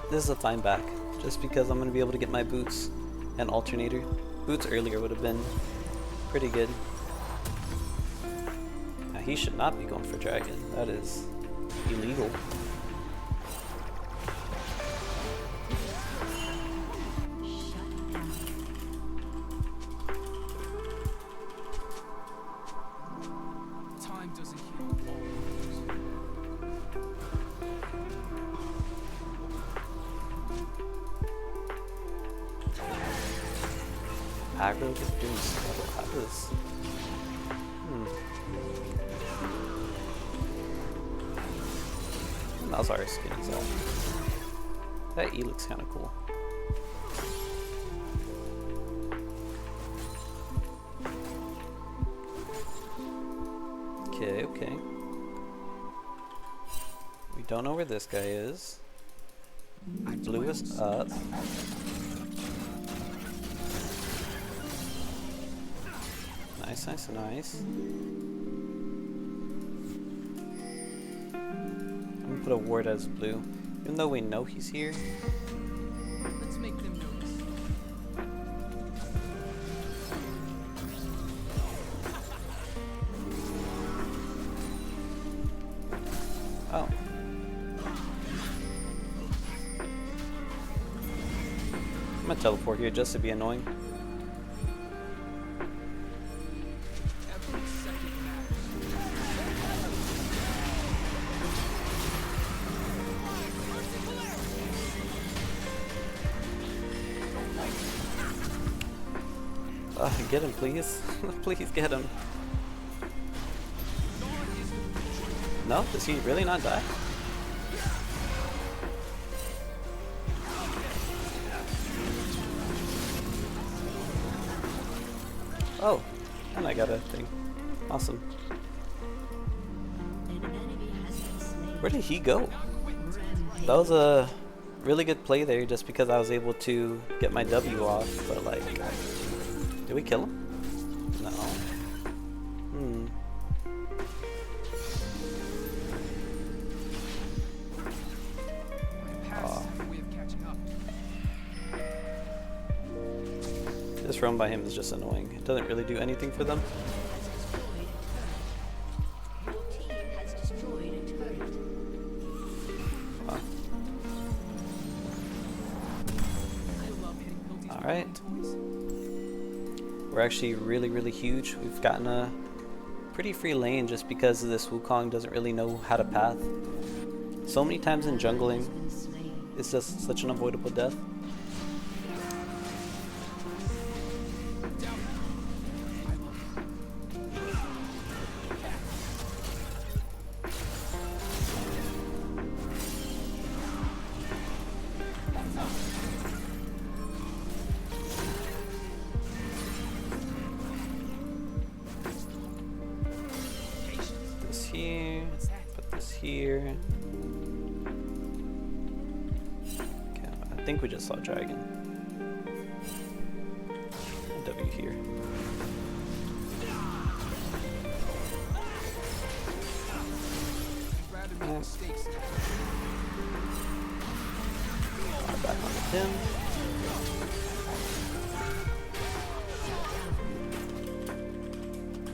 S1: This is a fine back. Just because I'm going to be able to get my boots and alternator. Boots earlier would have been pretty good. Now he should not be going for dragon. That is illegal.
S4: Shut down.
S1: Aggro just doing stuff. How does... Malzahar skin is that? That E looks kind of cool. Okay, okay. We don't know where this guy is. Blew us up. Nice, nice, nice. I'm gonna put a ward as blue. Even though we know he's here.
S2: Let's make them notice.
S1: Oh. I'm gonna teleport here just to be annoying.
S2: Every second matters.
S1: Get him, please. Please get him. No? Does he really not die? Oh, and I got a thing. Awesome.
S4: An enemy has been slain.
S1: Where did he go?
S4: Rampage.
S1: That was a really good play there just because I was able to get my W off, but like... Did we kill him? No.
S2: My past have a way of catching up.
S1: This roam by him is just annoying. It doesn't really do anything for them.
S4: Has destroyed a turret. Your team has destroyed a turret.
S1: Wow.
S2: I love hitting guilty
S1: Alright.
S2: toys.
S1: We're actually really, really huge. We've gotten a pretty free lane just because this Wukong doesn't really know how to path. So many times in jungling,
S4: Been slain.
S1: it's just such an avoidable death. This here, put this here. Okay, I think we just saw dragon. W here.
S2: I'd rather make mistakes than
S1: Back onto him.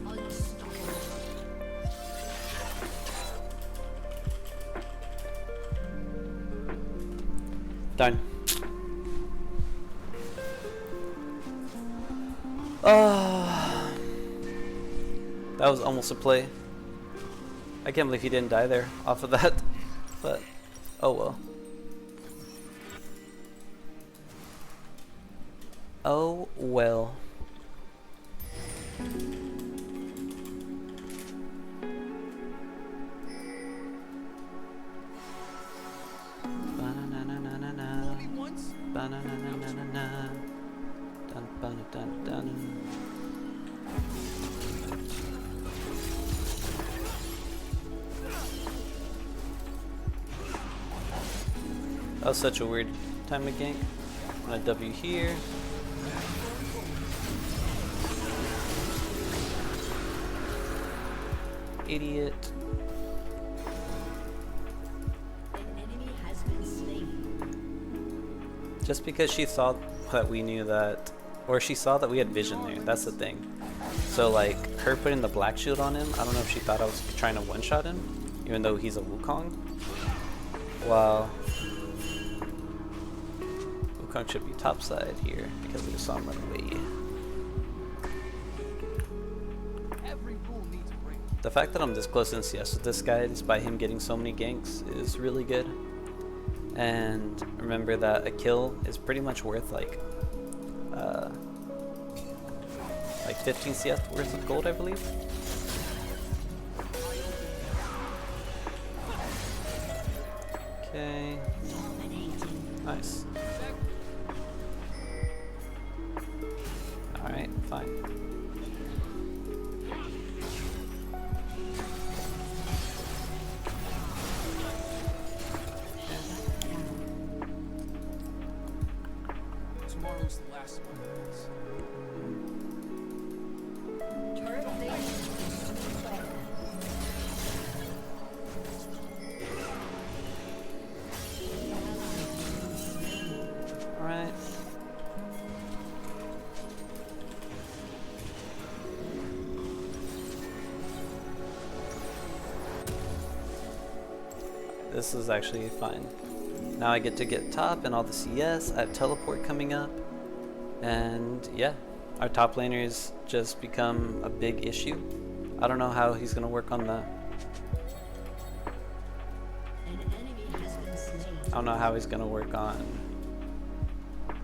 S4: Unstoppable.
S1: Done. That was almost a play. I can't believe he didn't die there off of that. But, oh well. Oh well. Ba-na-na-na-na-na.
S2: only once.
S1: Ba-na-na-na-na-na. Dun, ba-na-dun-dun. That was such a weird time to gank. A W here. Idiot.
S4: An enemy has been slain.
S1: Just because she saw that we knew that, or she saw that we had vision there, that's the thing. So like, her putting the black shield on him, I don't know if she thought I was trying to one-shot him, even though he's a Wukong. Wow. Wukong should be topside here, because we just saw him run away.
S2: Every rule needs a break.
S1: The fact that I'm this close in CS with this guy, despite him getting so many ganks, is really good. And remember that a kill is pretty much worth like 15 CS worth of gold, I believe. Okay. Nice. Alright, fine.
S2: Tomorrow's the last one of this.
S4: Turret plating
S1: Alright. This is actually fine. Now I get to get top and all the CS. I have teleport coming up. And yeah, our top laner's just become a big issue. I don't know how he's going to work on the...
S4: An enemy has been slain.
S1: I don't know how he's going to work on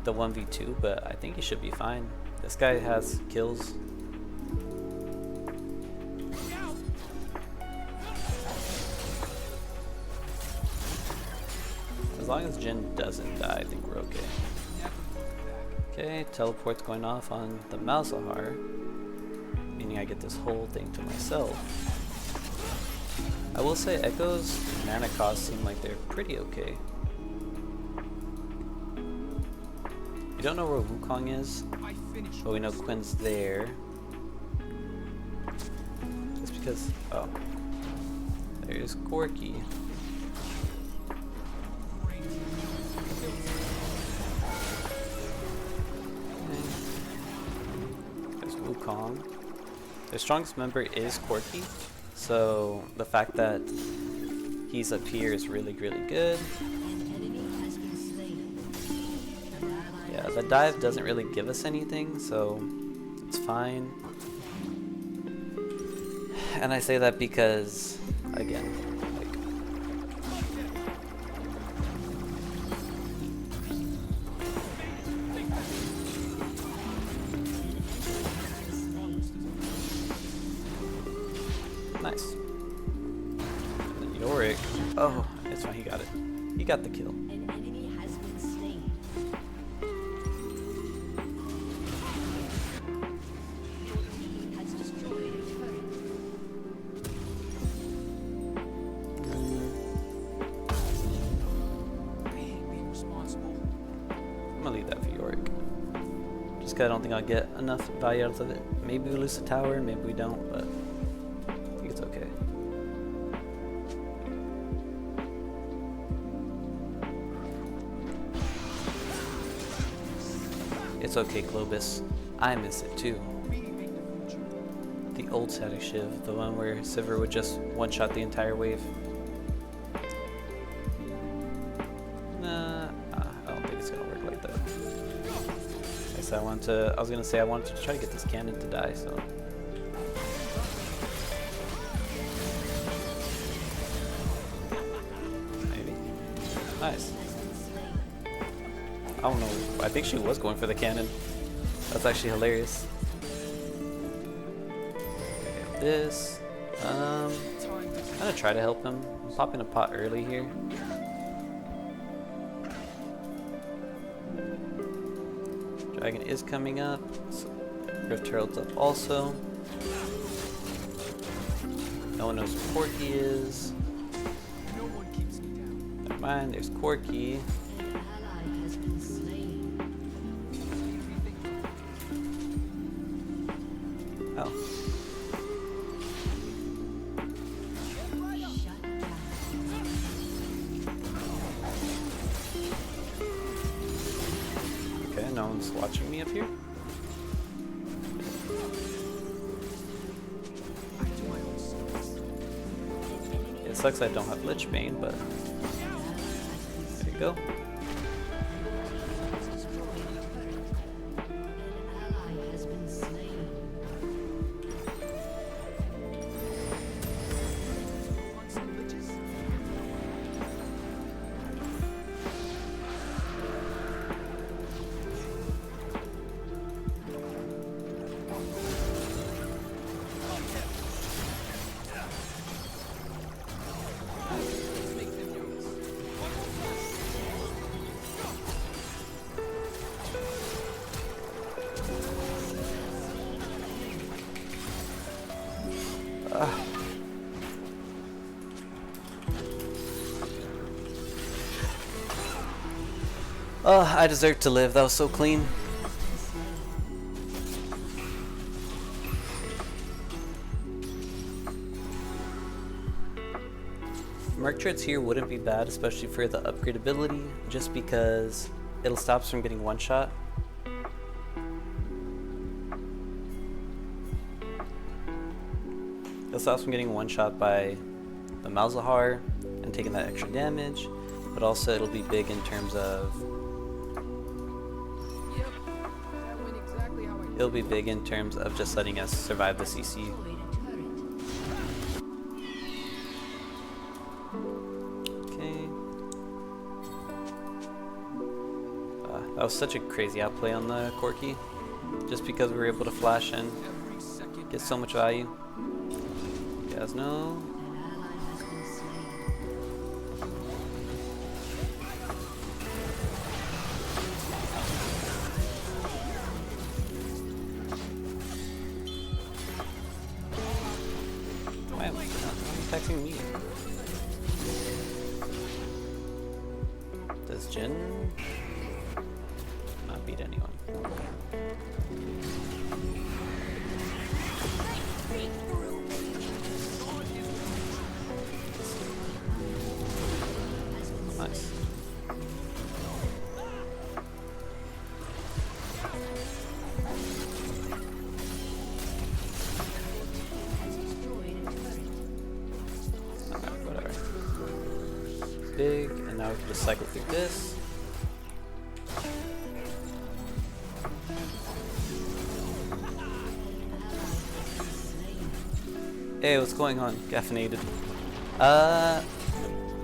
S1: the 1v2, but I think he should be fine. This guy has kills. As long as Jin doesn't die, I think we're okay. Okay, teleport's going off on the Malzahar, meaning I get this whole thing to myself. I will say Ekko's mana costs seem like they're pretty okay. We don't know where Wukong is,
S2: I finished.
S1: but we know Quinn's there. Just because... oh. There's Corki. There's Wukong. Their strongest member is Corki, so the fact that he's up here is really, really good.
S4: An enemy has been slain. An ally
S1: Yeah, the dive doesn't really give us anything, so it's fine. And I say that because, again, like, nice. And then Yorick, oh, it's fine, he got it. He got the kill.
S4: An enemy has been slain. Your team has destroyed a turret.
S2: I hate being responsible.
S1: I'm gonna leave that for Yorick. Just cause I don't think I'll get enough value out of it. Maybe we lose the tower, maybe we don't, but I think it's okay. It's okay, Clovis. I miss it too.
S2: Remake the future.
S1: The old static shiv, the one where Sivir would just one-shot the entire wave. Nah, I don't think it's gonna work like that. I guess I was gonna say I wanted to try to get this cannon to die, so. Maybe. Nice. I don't know. I think she was going for the cannon. That's actually hilarious. Okay, this. I'm gonna try to help him. I'm popping a pot early here. Dragon is coming up. So Rift Herald's up also. No one knows where Corki is.
S2: No one keeps me down.
S1: Never mind, there's Corki.
S4: An ally has been slain.
S1: Oh.
S4: Shut down.
S1: Okay, no one's watching me up here.
S2: I do my own service.
S1: It sucks I don't have Lich Bane, but there you go.
S4: Has destroyed a turret. An ally has been slain.
S1: Oh, I deserve to live. That was so clean. Merc traits here wouldn't be bad, especially for the upgradability, just because it'll stop us from getting one shot. It'll stop us from getting one shot by the Malzahar and taking that extra damage, but also it'll be big in terms of it'll be big in terms of just letting us survive the CC. That was such a crazy outplay on the Corki, just because we were able to flash in, get so much value. You guys know. Why am I attacking me? Does Jin not beat anyone? Nice. Alright, whatever. Big, and now we can just cycle through this. Hey, what's going on? Caffeinated.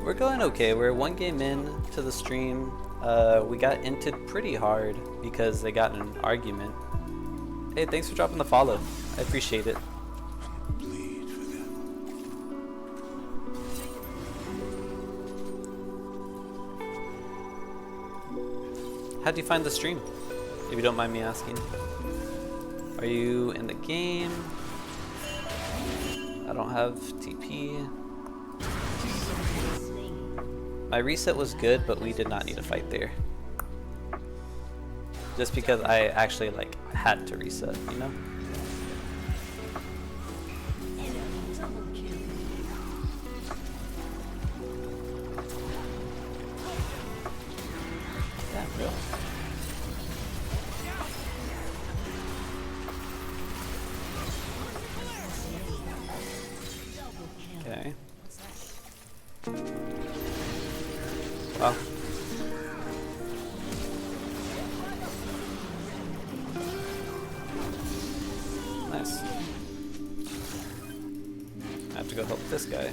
S1: We're going okay. We're one game in to the stream. We got inted pretty hard because they got in an argument. Hey, thanks for dropping the follow. I appreciate it. How'd you find the stream? If you don't mind me asking. Are you in the game? I don't have TP. My reset was good, but we did not need a fight there. Just because I actually like had to reset, you know? Yeah, real. Okay. Wow. Nice. I have to go help this guy.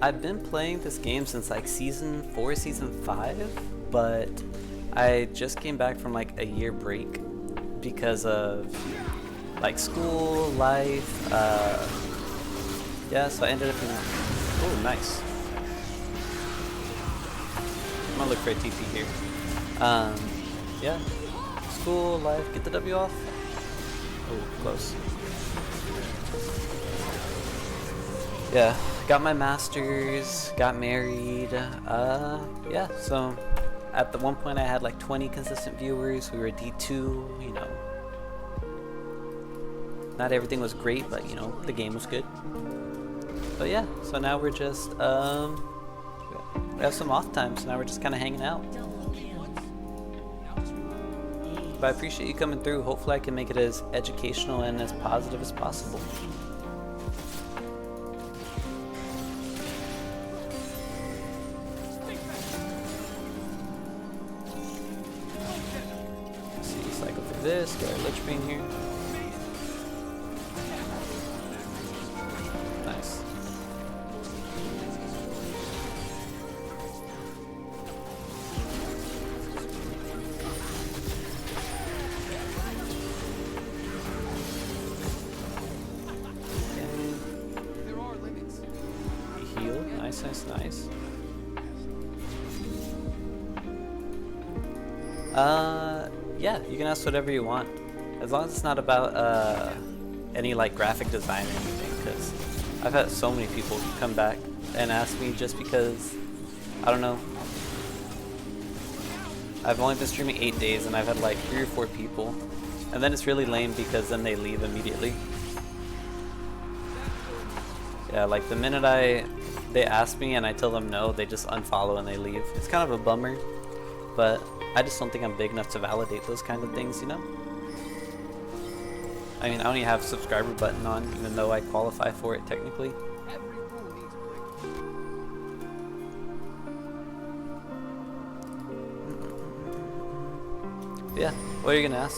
S1: I've been playing this game since like season 4, season 5, but I just came back from like a year break because of like school, life, yeah, so I ended up in, oh nice. I'm gonna look for a TP here. Yeah, school, life, get the W off. Oh, close. Yeah, got my master's, got married, yeah, so at the one point I had like 20 consistent viewers, we were D2, you know, not everything was great, but you know, the game was good. But yeah, so now we're just, we have some off time, so now we're just kind of hanging out. But I appreciate you coming through, hopefully I can make it as educational and as positive as possible. This, get our Lich Bane here. Nice.
S2: There are limits.
S1: Heal, nice. Nice, nice, nice. Yeah, you can ask whatever you want. As long as it's not about any like graphic design or anything, because I've had so many people come back and ask me just because, I don't know. I've only been streaming 8 days and I've had like 3 or 4 people. And then it's really lame because then they leave immediately. Yeah, like the minute they ask me and I tell them no, they just unfollow and they leave. It's kind of a bummer, but I just don't think I'm big enough to validate those kind of things, you know? I mean, I only have subscriber button on, even though I qualify for it technically.
S2: Every fool needs a break.
S1: Yeah, what are you gonna ask?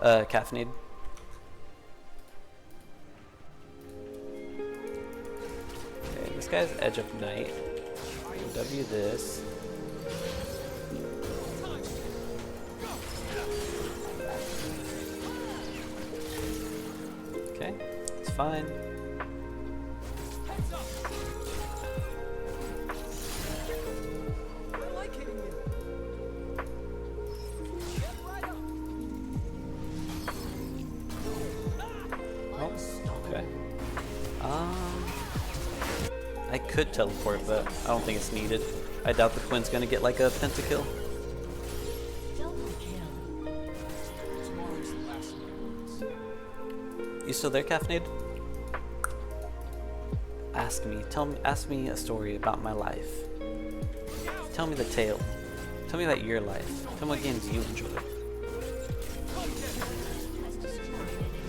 S1: Caffeinated. Okay, this guy's Edge of Night. W this. Okay, it's fine.
S2: Heads up. I like hitting you. Get right up.
S1: Oh, okay. I could teleport, but I don't think it's needed. I doubt the Quinn's gonna get like a pentakill.
S4: Double kill.
S2: Tomorrow's the last of my words.
S1: You still there, Caffeinated? Ask me a story about my life. Tell me the tale. Tell me about your life. Tell me what games you enjoy.
S4: Has destroyed an inhibitor. Your team has destroyed an inhibitor.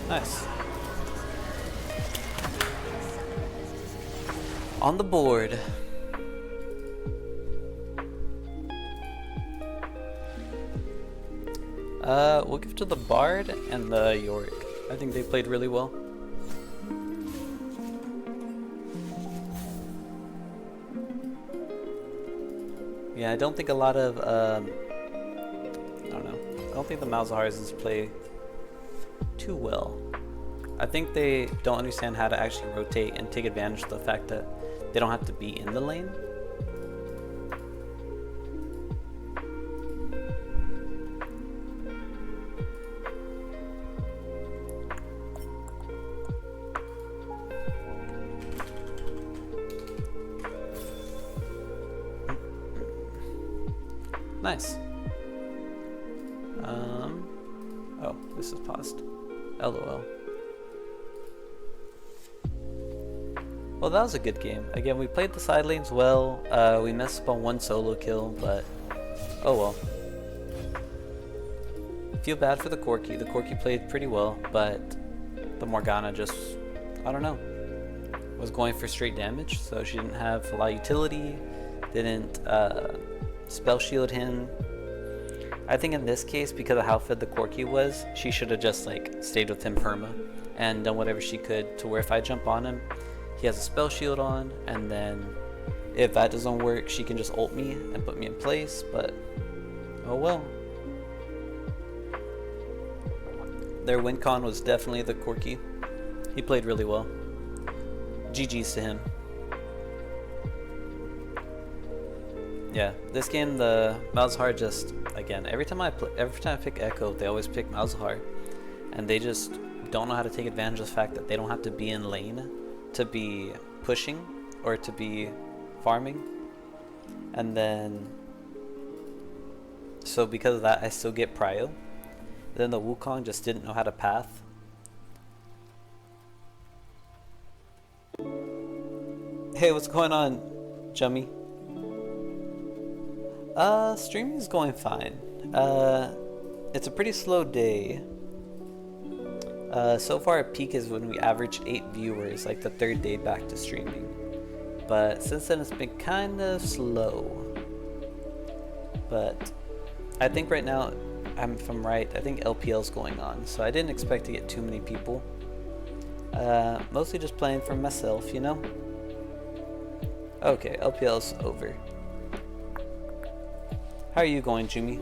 S1: Nice. On the board. We'll give to the Bard and the Yorick. I think they played really well. Yeah, I don't think a lot of, I don't know. I don't think the Malzahars play too well. I think they don't understand how to actually rotate and take advantage of the fact that they don't have to be in the lane. Nice. Oh, this is paused. LOL. Well, that was a good game. Again, we played the side lanes well. We messed up on one solo kill, but oh well. Feel bad for the Corki. The Corki played pretty well, but the Morgana just, I don't know, was going for straight damage, so she didn't have a lot of utility, didn't spell shield him. I think in this case, because of how fed the Corki was, she should have just like stayed with him perma and done whatever she could to where if I jump on him, he has a spell shield on, and then if that doesn't work, she can just ult me and put me in place, but oh well. Their win con was definitely the Corki. He played really well. GG's to him. Yeah, this game the Malzahar just, again, every time I pick Ekko, they always pick Malzahar, and they just don't know how to take advantage of the fact that they don't have to be in lane to be pushing or to be farming. And then so because of that, I still get prio. Then the Wukong just didn't know how to path. Hey, what's going on, Jummy? Streaming is going fine. It's a pretty slow day. So far, at peak is when we averaged 8 viewers, like the 3rd day back to streaming. But since then, it's been kind of slow. But I think right now, if I'm right, I think LPL's going on, so I didn't expect to get too many people. Mostly just playing for myself, you know? Okay, LPL's over. How are you going, Jumi?